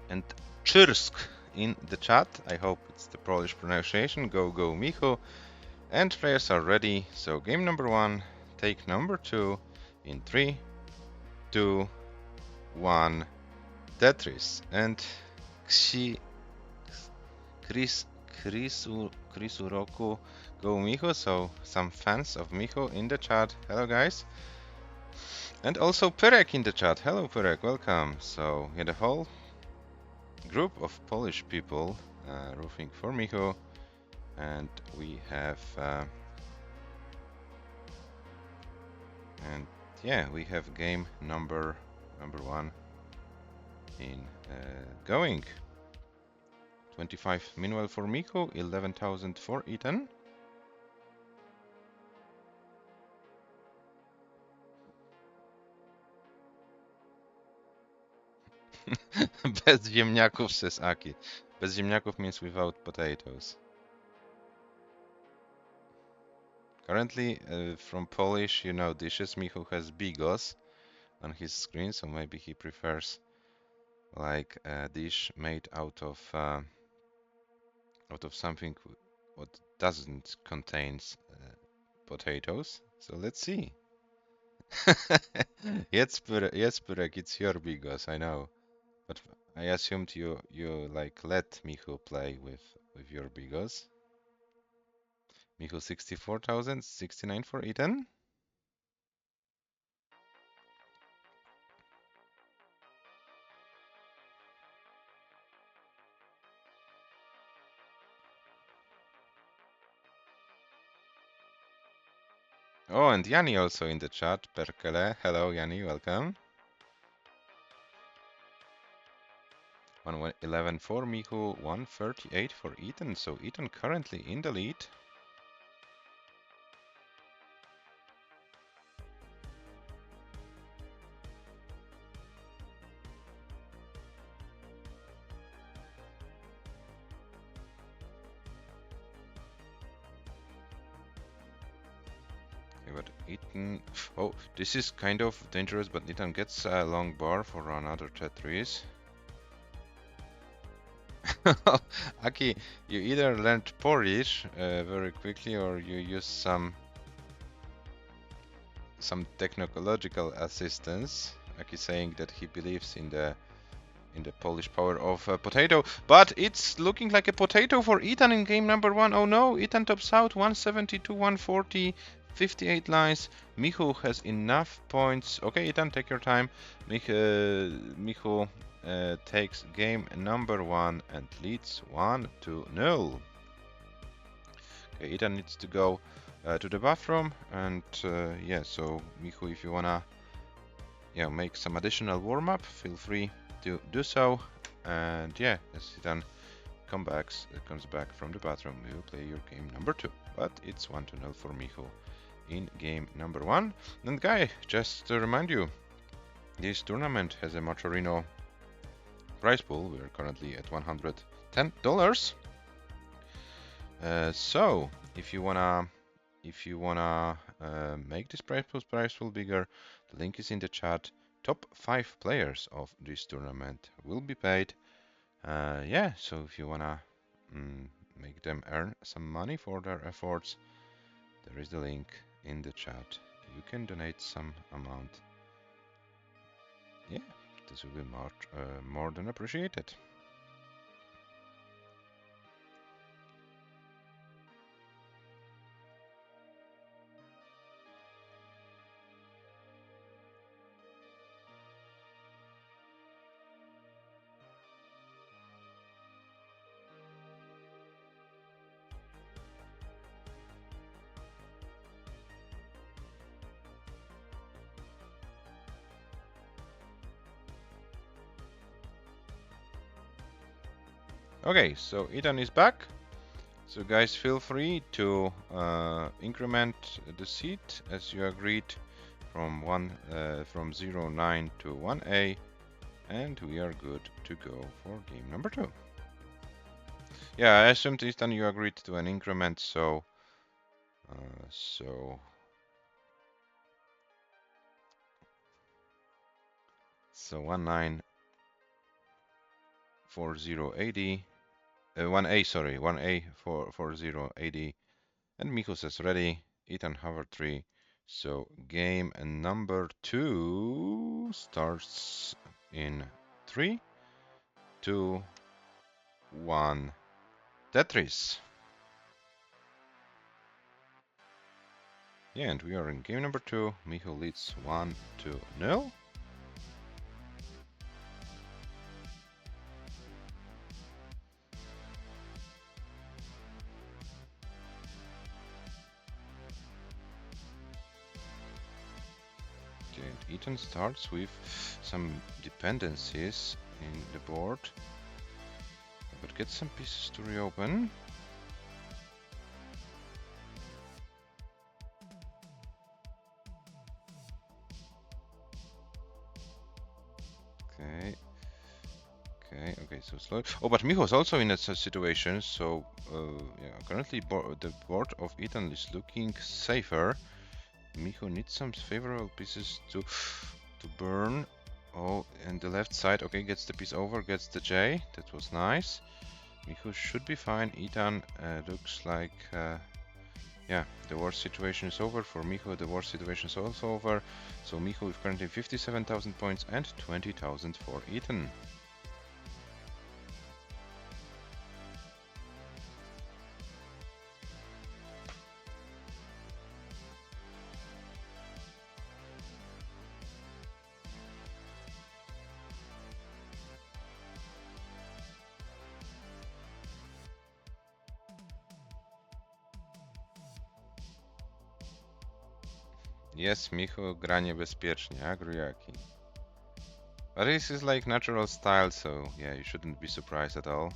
And Czyrsk in the chat. I hope it's the Polish pronunciation. Go, go, Michu. And players are ready. So game number 1, take number 2 in 3, 2, 1, Tetris. And Krisuroku, go Michu. So some fans of Michu in the chat. Hello guys. And also Perek in the chat. Hello Perek, welcome. So yeah, the whole group of Polish people rooting for Michu, and we have we have game number 1 in going. 25 meanwhile for Michu, 11,000 for Ethan. Bez ziemniaków, says Aki. Bez ziemniaków means without potatoes. Currently, from Polish, dishes, Michu has bigos on his screen, so maybe he prefers like a dish made out of something what doesn't contains potatoes. So let's see. Yes, Purek, it's your bigos, I know. But I assumed you like let Michu play with your bigos. Michu 64,000, 69 for Ethan. Oh, and Yanni also in the chat. Perkele. Hello, Yanni. Welcome. 111 for Michu, 138 for Ethan. So Ethan currently in the lead. Okay, but Ethan... Oh, this is kind of dangerous, but Ethan gets a long bar for another Tetris. Aki, you either learned Polish very quickly or you use some technological assistance. Aki saying that he believes in the Polish power of a potato, but it's looking like a potato for Ethan in game number 1. Oh no, Ethan tops out 172, 140, 58 lines. Michu has enough points. Okay, Ethan, take your time. Michu takes game number 1 and leads 1-0. Okay, Ethan needs to go to the bathroom, and yeah, so Michu, if you wanna make some additional warm-up, feel free to do so. And yeah, as Ethan comes back from the bathroom, we will play your game number 2. But it's 1-0 for Michu in game number 1. And guy, just to remind you, this tournament has a Machorino prize pool. We are currently at $110. So if you wanna make this prize pool bigger, the link is in the chat. Top 5 players of this tournament will be paid. Yeah, so if you wanna make them earn some money for their efforts, there is the link in the chat. You can donate some amount. Yeah, this will be more than appreciated. Okay, so Ethan is back. So guys, feel free to increment the seat as you agreed from 09 to 1A, and we are good to go for game number 2. Yeah, I assumed Ethan you agreed to an increment, so 194080, 1A, sorry, 1A for 4080, and Michu says ready. Ethan hover 3. So game number 2 starts in 3, 2, 1. Tetris. Yeah, and we are in game number 2. Michu leads 1-0. Okay, and Ethan starts with some dependencies in the board, but get some pieces to reopen. Okay, so slow. Oh, but Michu is also in a situation, so yeah, currently the board of Ethan is looking safer. Michu needs some favorable pieces to burn. Oh, and the left side, okay, gets the piece over, gets the J. That was nice. Michu should be fine. Ethan looks like, yeah, the worst situation is over. For Michu, the worst situation is also over. So Michu with currently 57,000 points and 20,000 for Ethan. Yes, Michu gra niebezpiecznie, agree Jaki. But this is like natural style, so yeah, you shouldn't be surprised at all.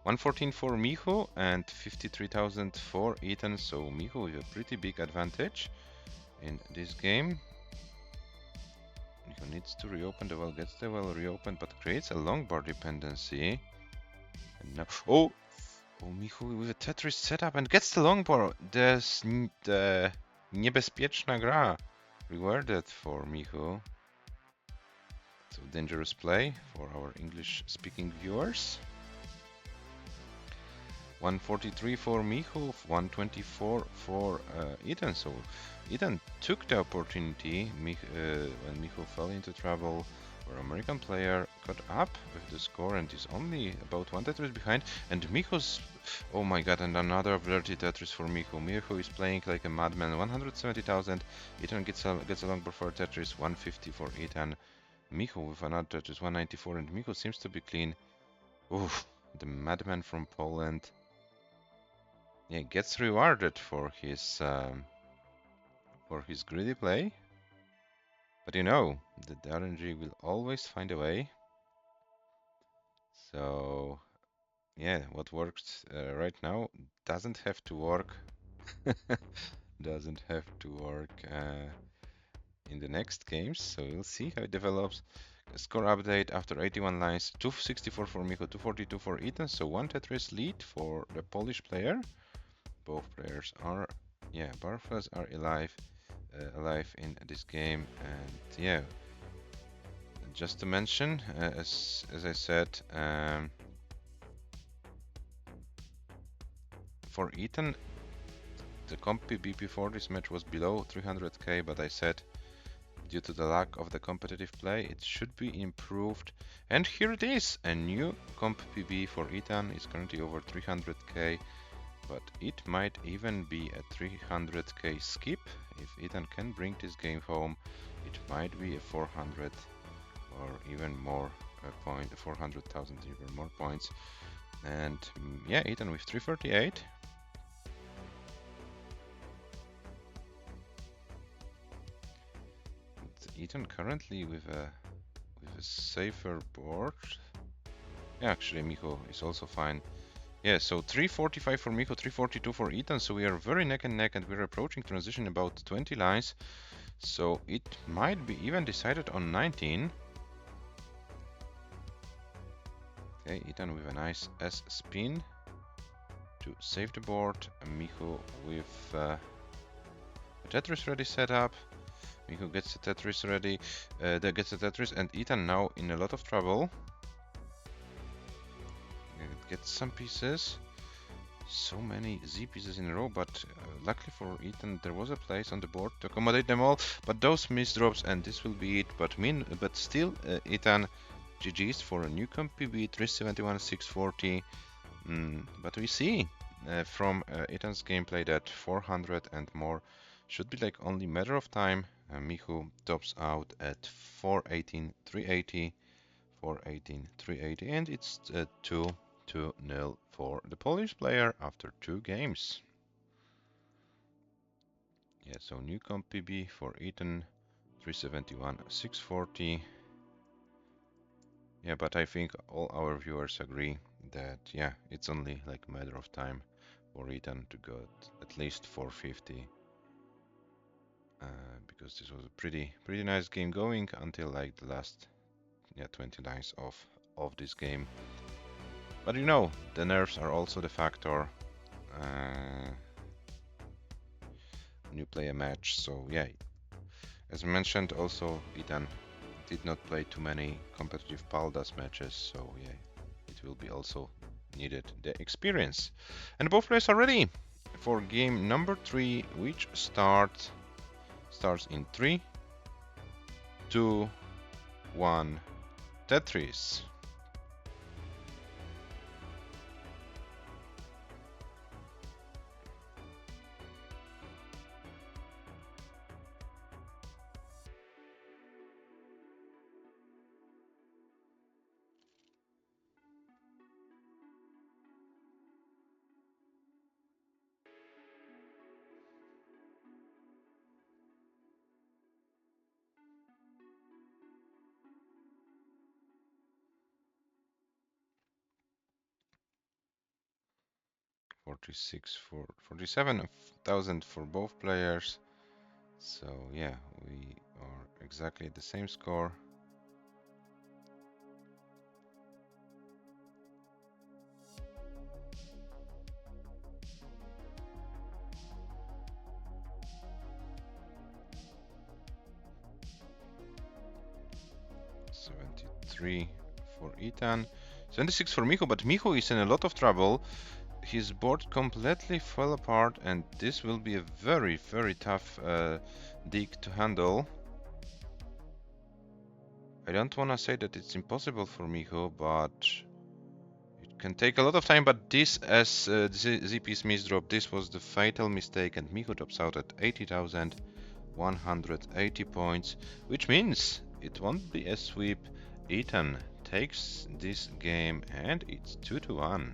114 for Michu and 53,000 for Ethan, so Michu with a pretty big advantage in this game. Michu needs to reopen the well, gets the well reopened, but creates a long bar dependency. And now, oh, Michu with a Tetris setup and gets the long bar. There's the niebezpieczna gra rewarded for Michu. So dangerous play for our English-speaking viewers. 143 for Michu, 124 for Ethan. So Ethan took the opportunity when Michu fell into trouble, where American player caught up with the score and is only about 1 Tetris behind. And Michu's, oh my god, and another dirty Tetris for Michu. Michu is playing like a madman. 170,000. Ethan gets a long bar for Tetris. 150 for Ethan. Michu with another Tetris. 194, and Michu seems to be clean. Oof, the madman from Poland. Yeah, gets rewarded for his greedy play, but you know the RNG will always find a way. So yeah, what works right now doesn't have to work. Doesn't have to work in the next games. So we'll see how it develops. Score update after 81 lines: 264 for Michu, 242 for Ethan. So 1 Tetris lead for the Polish player. Both players are, yeah, Barfels are alive in this game, and yeah, just to mention, as I said, for Ethan, the comp PB before this match was below 300k, but I said due to the lack of the competitive play, it should be improved, and here it is. A new comp PB for Ethan is currently over 300k. But it might even be a 300k skip. If Ethan can bring this game home, it might be a 400 or even more 400,000 even more points. And yeah, Ethan with 338. Ethan currently with a safer board. Yeah, actually Michu is also fine. Yeah, so 345 for Michu, 342 for Ethan, so we are very neck and neck, and we're approaching transition about 20 lines, so it might be even decided on 19. Okay, Ethan with a nice S spin to save the board. Michu with a Tetris ready setup. Michu gets the Tetris ready. Gets the Tetris, and Ethan now in a lot of trouble. Gets some pieces. So many Z pieces in a row, but luckily for Ethan, there was a place on the board to accommodate them all. But those misdrops, and this will be it. But still, Ethan GG's for a new comp PB 371 640. But we see from Ethan's gameplay that 400 and more should be like only matter of time. Michu tops out at 418 380, 418 380, and it's 2-0 for the Polish player after 2 games. Yeah, so new comp PB for Ethan 371 640. Yeah, but I think all our viewers agree that, yeah, it's only like a matter of time for Ethan to go at least 450. Because this was a pretty nice game going until like the last 29s of this game. But you know, the nerves are also the factor when you play a match. So yeah, as mentioned, also Ethan did not play too many competitive Paldas matches, so yeah, it will be also needed the experience. And both players are ready for game number 3, which starts in 3, 2, 1, Tetris. For 47,000 for both players. So yeah, we are exactly at the same score. $73 for Ethan, 76 for Michu, but Michu is in a lot of trouble. His board completely fell apart, and this will be a very tough dig to handle. I don't want to say that it's impossible for Michu, but it can take a lot of time. But this, as ZP's misdrop, this was the fatal mistake, and Michu drops out at 80,180 points, which means it won't be a sweep. Ethan takes this game, and it's 2-1.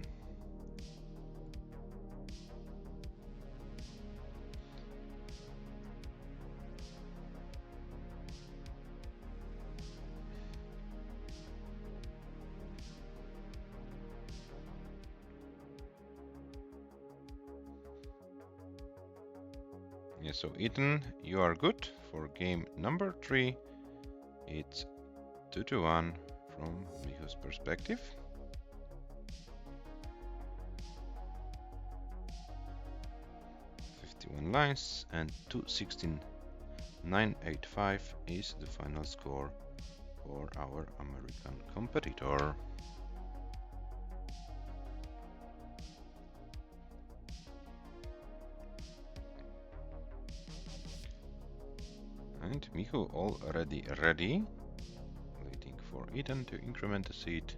Yeah, so Ethan, you are good for game number 3. It's 2-1 from Michu's perspective. One lines, and 216,985 is the final score for our American competitor. And Michu already ready, waiting for Ethan to increment the seat.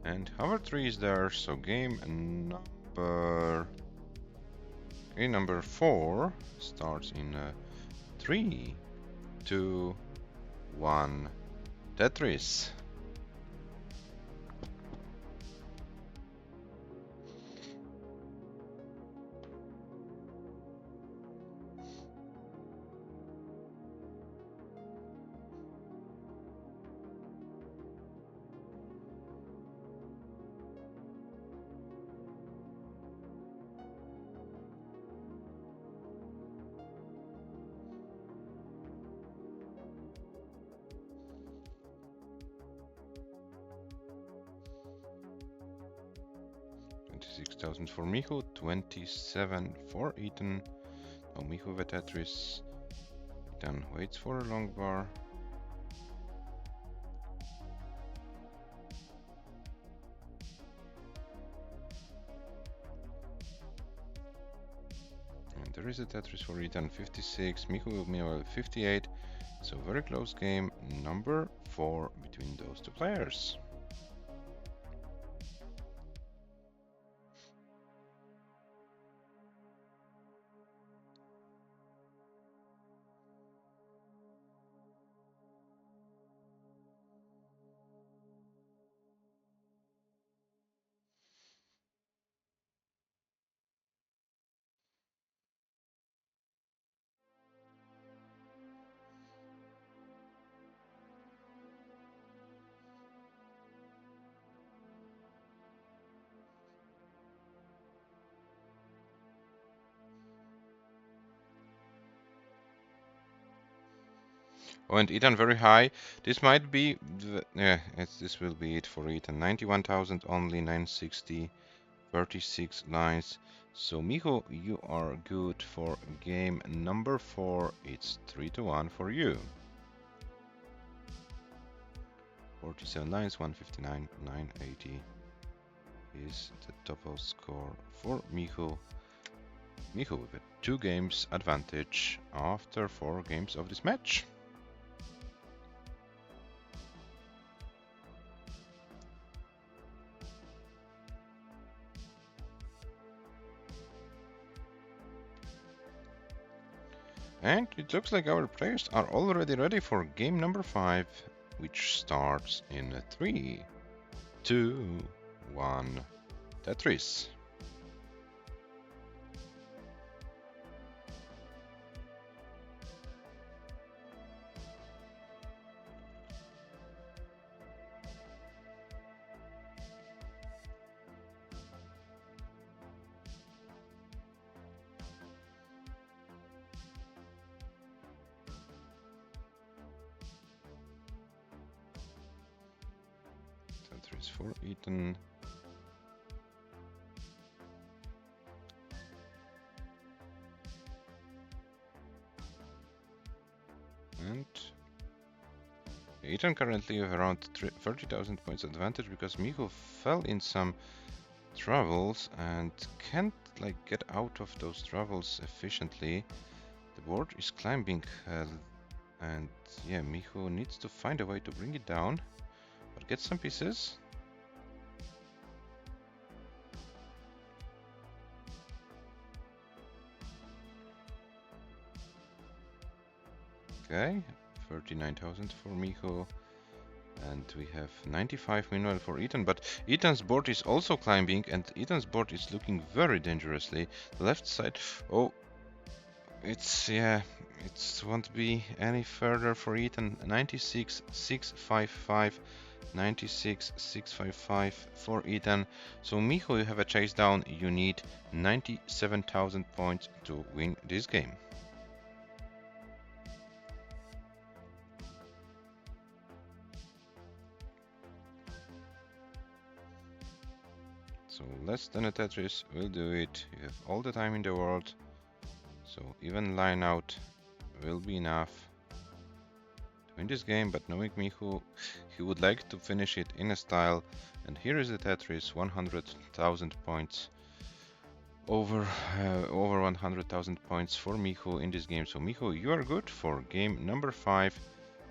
And hover 3 is there, so game number 4 starts in 3, 2, 1, Tetris. 26,000 for Michu, 27 for Ethan. Now Michu with Tetris. Ethan waits for a long bar. And there is a Tetris for Ethan, 56. Michu meanwhile 58. So very close game, number 4 between those two players. Oh, and Ethan very high. This might be, this will be it for Ethan. 91,000 only, 960, 36 lines. So Michu, you are good for game number 4. It's 3-1 for you. 47 lines, 159, 980 is the total score for Michu. Michu with 2 games advantage after 4 games of this match. And it looks like our players are already ready for game number 5, which starts in 3, 2, 1, Tetris. Tetris for Ethan. And Ethan currently have around 30,000 points advantage because Michu fell in some troubles and can't get out of those troubles efficiently. The board is climbing and yeah, Michu needs to find a way to bring it down, but get some pieces. Okay, 39,000 for Michu. And we have 95 meanwhile for Ethan, but Ethan's board is also climbing and Ethan's board is looking very dangerously. The left side, oh, it won't be any further for Ethan. 96, 655, 96, 655 for Ethan. So Michu, you have a chase down. You need 97,000 points to win this game. So less than a Tetris will do it. You have all the time in the world. So even line out will be enough to win this game, but knowing Michu, he would like to finish it in a style. And here is the Tetris, 100,000 points. Over 100,000 points for Michu in this game. So Michu, you are good for game number 5.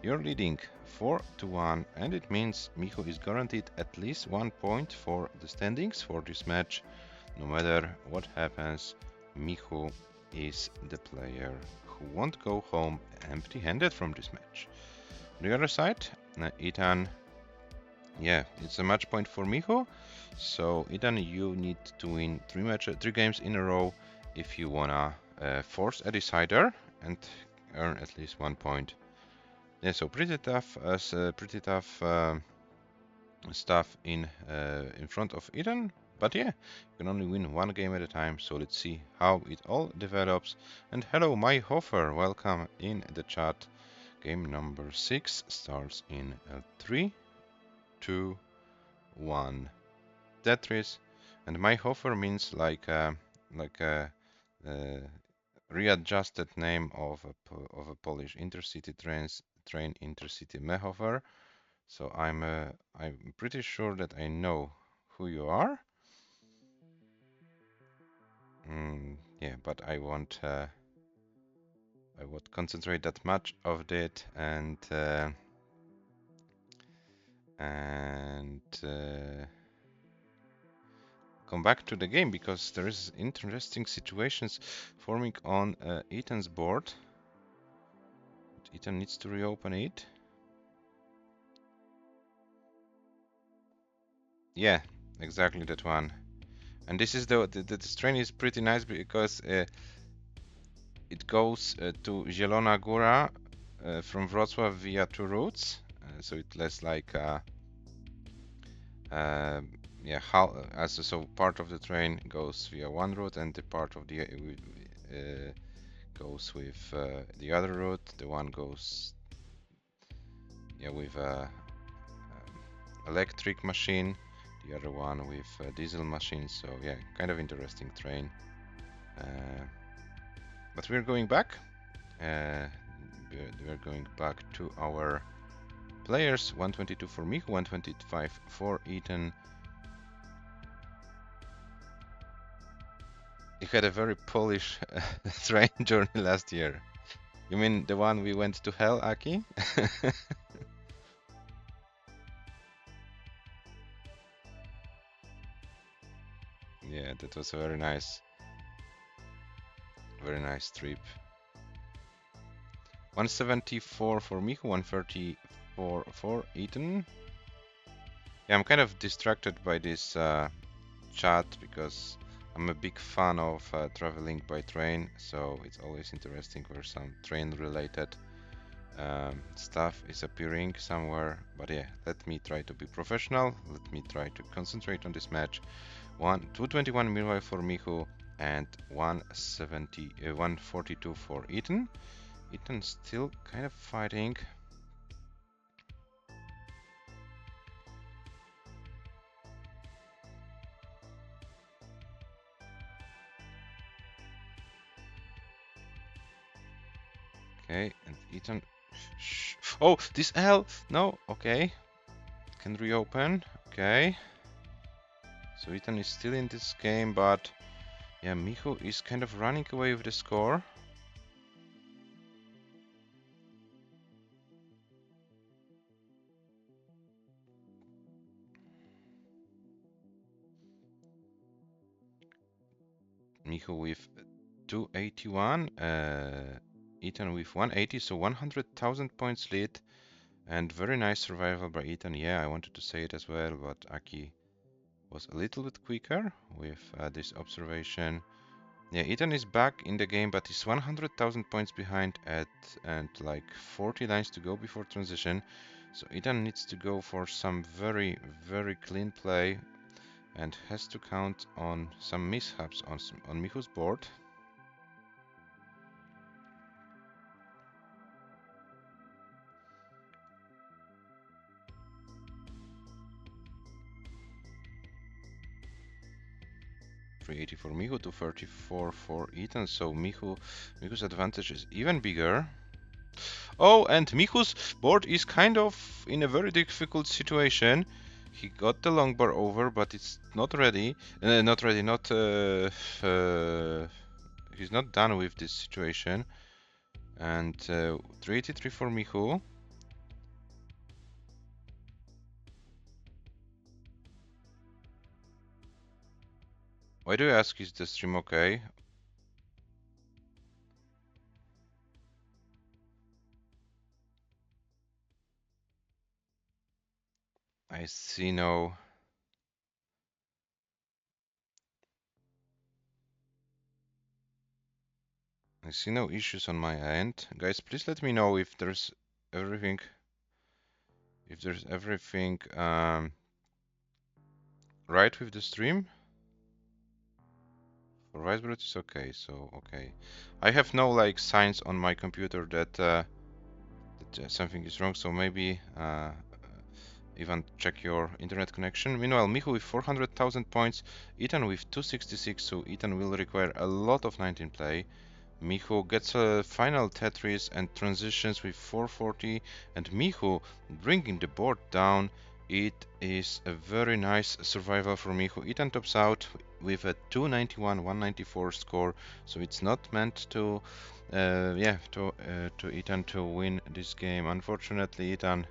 You're leading 4-1, and it means Michu is guaranteed at least 1 point for the standings for this match. No matter what happens, Michu is the player who won't go home empty-handed from this match. On the other side, Ethan, yeah, it's a match point for Michu. So Ethan, you need to win 3 games in a row if you wanna force a decider and earn at least 1 point. Yeah, so pretty tough stuff in front of Ethan. But yeah, you can only win 1 game at a time, so let's see how it all develops. And hello, my Hofer, welcome in the chat. Game number 6 starts in 3, 2, 1, Tetris. And Meihofer means like a readjusted name of a Polish intercity train intercity Meihofer. So I'm pretty sure that I know who you are. Yeah, but I won't concentrate that much of it and come back to the game, because there is interesting situations forming on Ethan's board. Ethan needs to reopen it. Yeah, exactly that one. And this is the train is pretty nice because it goes to Zielona Góra from Wrocław via two routes. So it less like yeah, so part of the train goes via one route and the part of the goes with the other route. The one goes with electric machine, the other one with diesel machine. So yeah, kind of interesting train. But we're going back. We're going back to our players. 122 for Michu, 125 for Ethan. You had a very Polish train journey last year. You mean the one we went to hell, Aki? Yeah, that was a very nice trip. 174 for Michu, 134 for Ethan. Yeah, I'm kind of distracted by this chat because I'm a big fan of traveling by train, so it's always interesting where some train-related stuff is appearing somewhere. But yeah, let me try to be professional. Let me try to concentrate on this match. 221 meanwhile for Michu and 142 for Ethan. Ethan still kind of fighting. Okay, and Ethan. Oh, this L. No, okay. Can reopen. Okay. So Ethan is still in this game, but yeah, Michu is kind of running away with the score. Michu with 281, Ethan with 180, so 100,000 points lead, and very nice survival by Ethan. Yeah, I wanted to say it as well, but Aki was a little bit quicker with this observation. Yeah, Ethan is back in the game, but he's 100,000 points behind and like 40 lines to go before transition. So Ethan needs to go for some very, very clean play and has to count on some mishaps on Michu's board. .380 for Michu, 234 for Ethan, so Michu's advantage is even bigger. Oh, and Michu's board is kind of in a very difficult situation. He got the long bar over, but it's not ready. He's not done with this situation. And 383 for Michu. Why do you ask, is the stream okay? I see no... I see no issues on my end. Guys, please let me know if there's everything... right with the stream. For WEISBROT it's okay, so okay. I have no like signs on my computer that, something is wrong, so maybe Ivan, check your internet connection. Meanwhile, Michu with 400,000 points, Ethan with 266, so Ethan will require a lot of 19 play. Michu gets a final Tetris and transitions with 440, and Michu bringing the board down. It is a very nice survival for Michu. Ethan tops out with a 291, 194 score, so it's not meant to, to Ethan to win this game. Unfortunately, Ethan,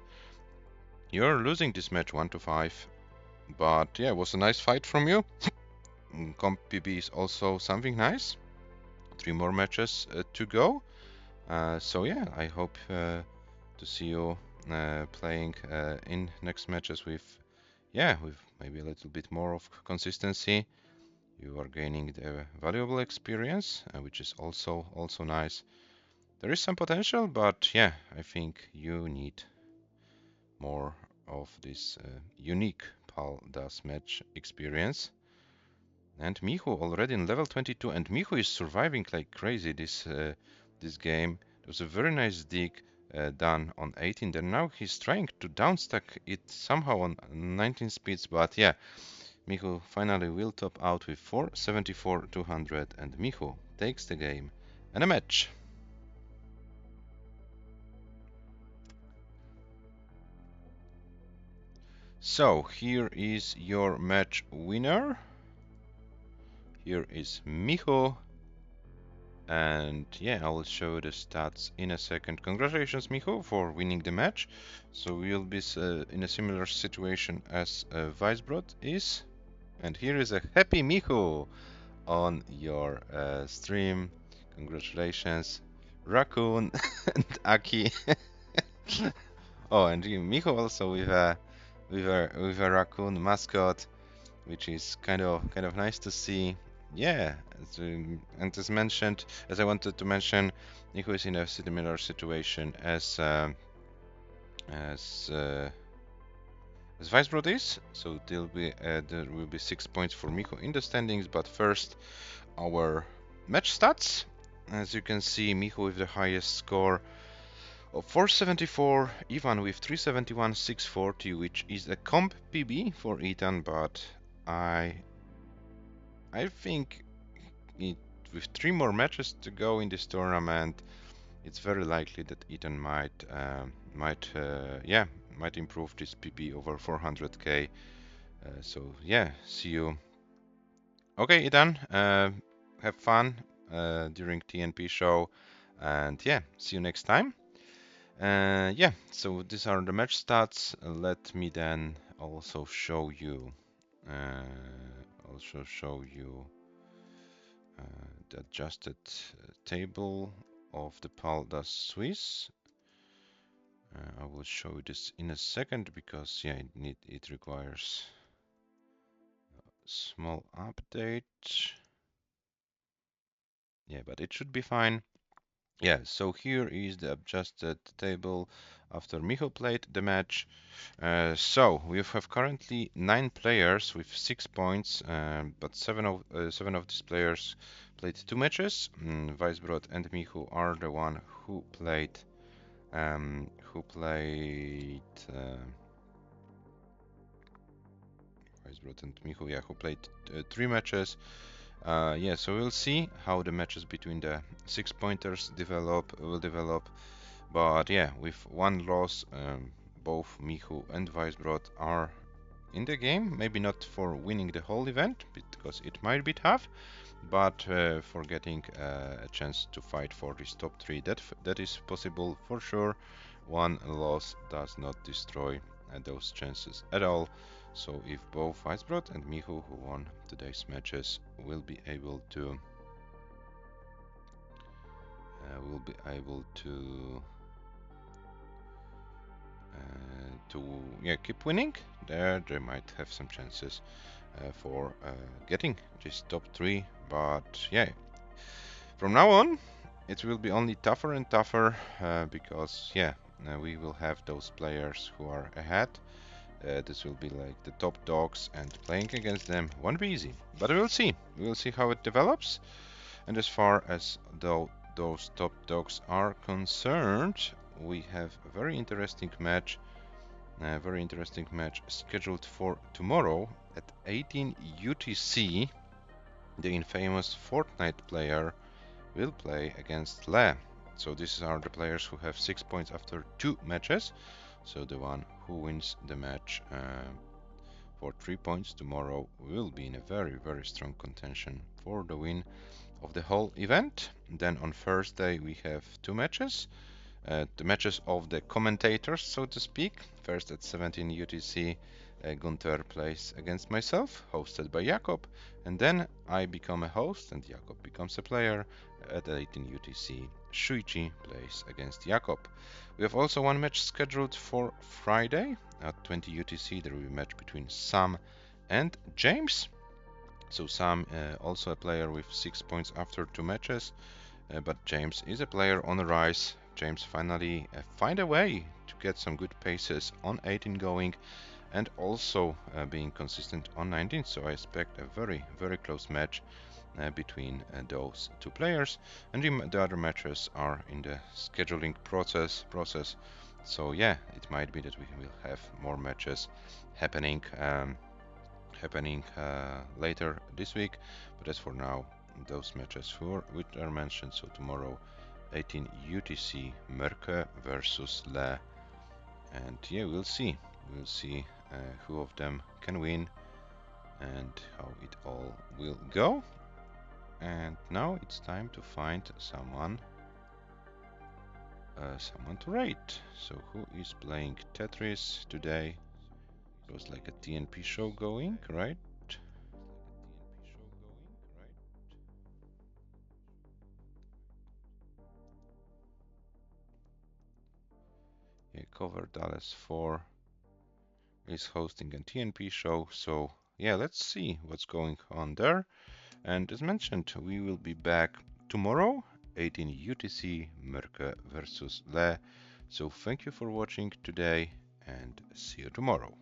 you're losing this match 1-5, but yeah, it was a nice fight from you. Comp PB is also something nice. 3 more matches to go. So yeah, I hope to see you playing in next matches with maybe a little bit more of consistency. You are gaining the valuable experience, which is also nice. There is some potential, but yeah, I think you need more of this unique PAL DAS match experience. And Michu already in level 22, and Michu is surviving like crazy this game. There was a very nice dig done on 18. Then now he's trying to downstack it somehow on 19 speeds, but yeah, Michu finally will top out with 474 200, and Michu takes the game and a match. So here is your match winner. Here is Michu. And yeah, I will show you the stats in a second. Congratulations, Michu, for winning the match. So we'll be in a similar situation as WEISBROT is. And here is a happy Michu on your stream. Congratulations, Raccoon and Aki. Oh, and Michu also with a raccoon mascot, which is kind of nice to see. Yeah, and as mentioned, as I wanted to mention, Nico is in a similar situation as WEISBROT is. So there will be 6 points for Miku in the standings. But first, our match stats. As you can see, Miku with the highest score of 474, Ivan with 371, 640, which is a comp PB for Ethan, but I think with 3 more matches to go in this tournament, it's very likely that Ethan might improve this PB over 400k. So yeah, see you. Okay, Ethan, have fun during TNP show, and yeah, see you next time. Yeah, so these are the match stats. Let me then also show you. The adjusted table of the PALDAS Swiss. I will show you this in a second because yeah, it requires a small update. Yeah, but it should be fine. Yeah, so here is the adjusted table after Micho played the match. So we have currently 9 players with 6 points, but 7 of these players played 2 matches. WEISBROT and Michu are the one who played WEISBROT and Michu, yeah, who played 3 matches. Yeah, so we'll see how the matches between the 6 pointers will develop. But yeah, with 1 loss, both Michu and WEISBROT are in the game. Maybe not for winning the whole event, because it might be tough, but for getting a chance to fight for this top 3, that is possible for sure. 1 loss does not destroy those chances at all. So if both WEISBROT and Michu, who won today's matches, will be able to keep winning, they might have some chances for getting this top 3. But yeah, from now on it will be only tougher and tougher because yeah, we will have those players who are ahead. This will be like the top dogs, and playing against them won't be easy. But we'll see. We'll see how it develops. And as far as those top dogs are concerned, we have a very interesting match A very interesting match scheduled for tomorrow at 18 UTC. The infamous Fortnite player will play against Le. So these are the players who have 6 points after 2 matches. So the one who wins the match for 3 points tomorrow will be in a very strong contention for the win of the whole event. Then on Thursday we have 2 matches. The matches of the commentators, so to speak. First at 17 UTC, Gunther plays against myself, hosted by Jakob, and then I become a host and Jakob becomes a player. At 18 UTC, Shuichi plays against Jakob. We have also one match scheduled for Friday at 20 UTC. There will be a match between Sam and James. So Sam also a player with 6 points after 2 matches, but James is a player on the rise. James finally find a way to get some good paces on 18 going and also being consistent on 19. So I expect a very close match between those 2 players, and the other matches are in the scheduling process. So yeah, it might be that we will have more matches happening later this week, but as for now, those matches which are mentioned. So tomorrow 18 UTC Merke versus Le, and yeah, we'll see who of them can win and how it all will go. And now it's time to find someone to rate. So who is playing Tetris today? It was like a TNP show going, right? Yeah, Cover Dallas 4 is hosting a TNP show, so yeah, let's see what's going on there. And as mentioned, we will be back tomorrow, 18 UTC, Merke versus Le. So thank you for watching today and see you tomorrow.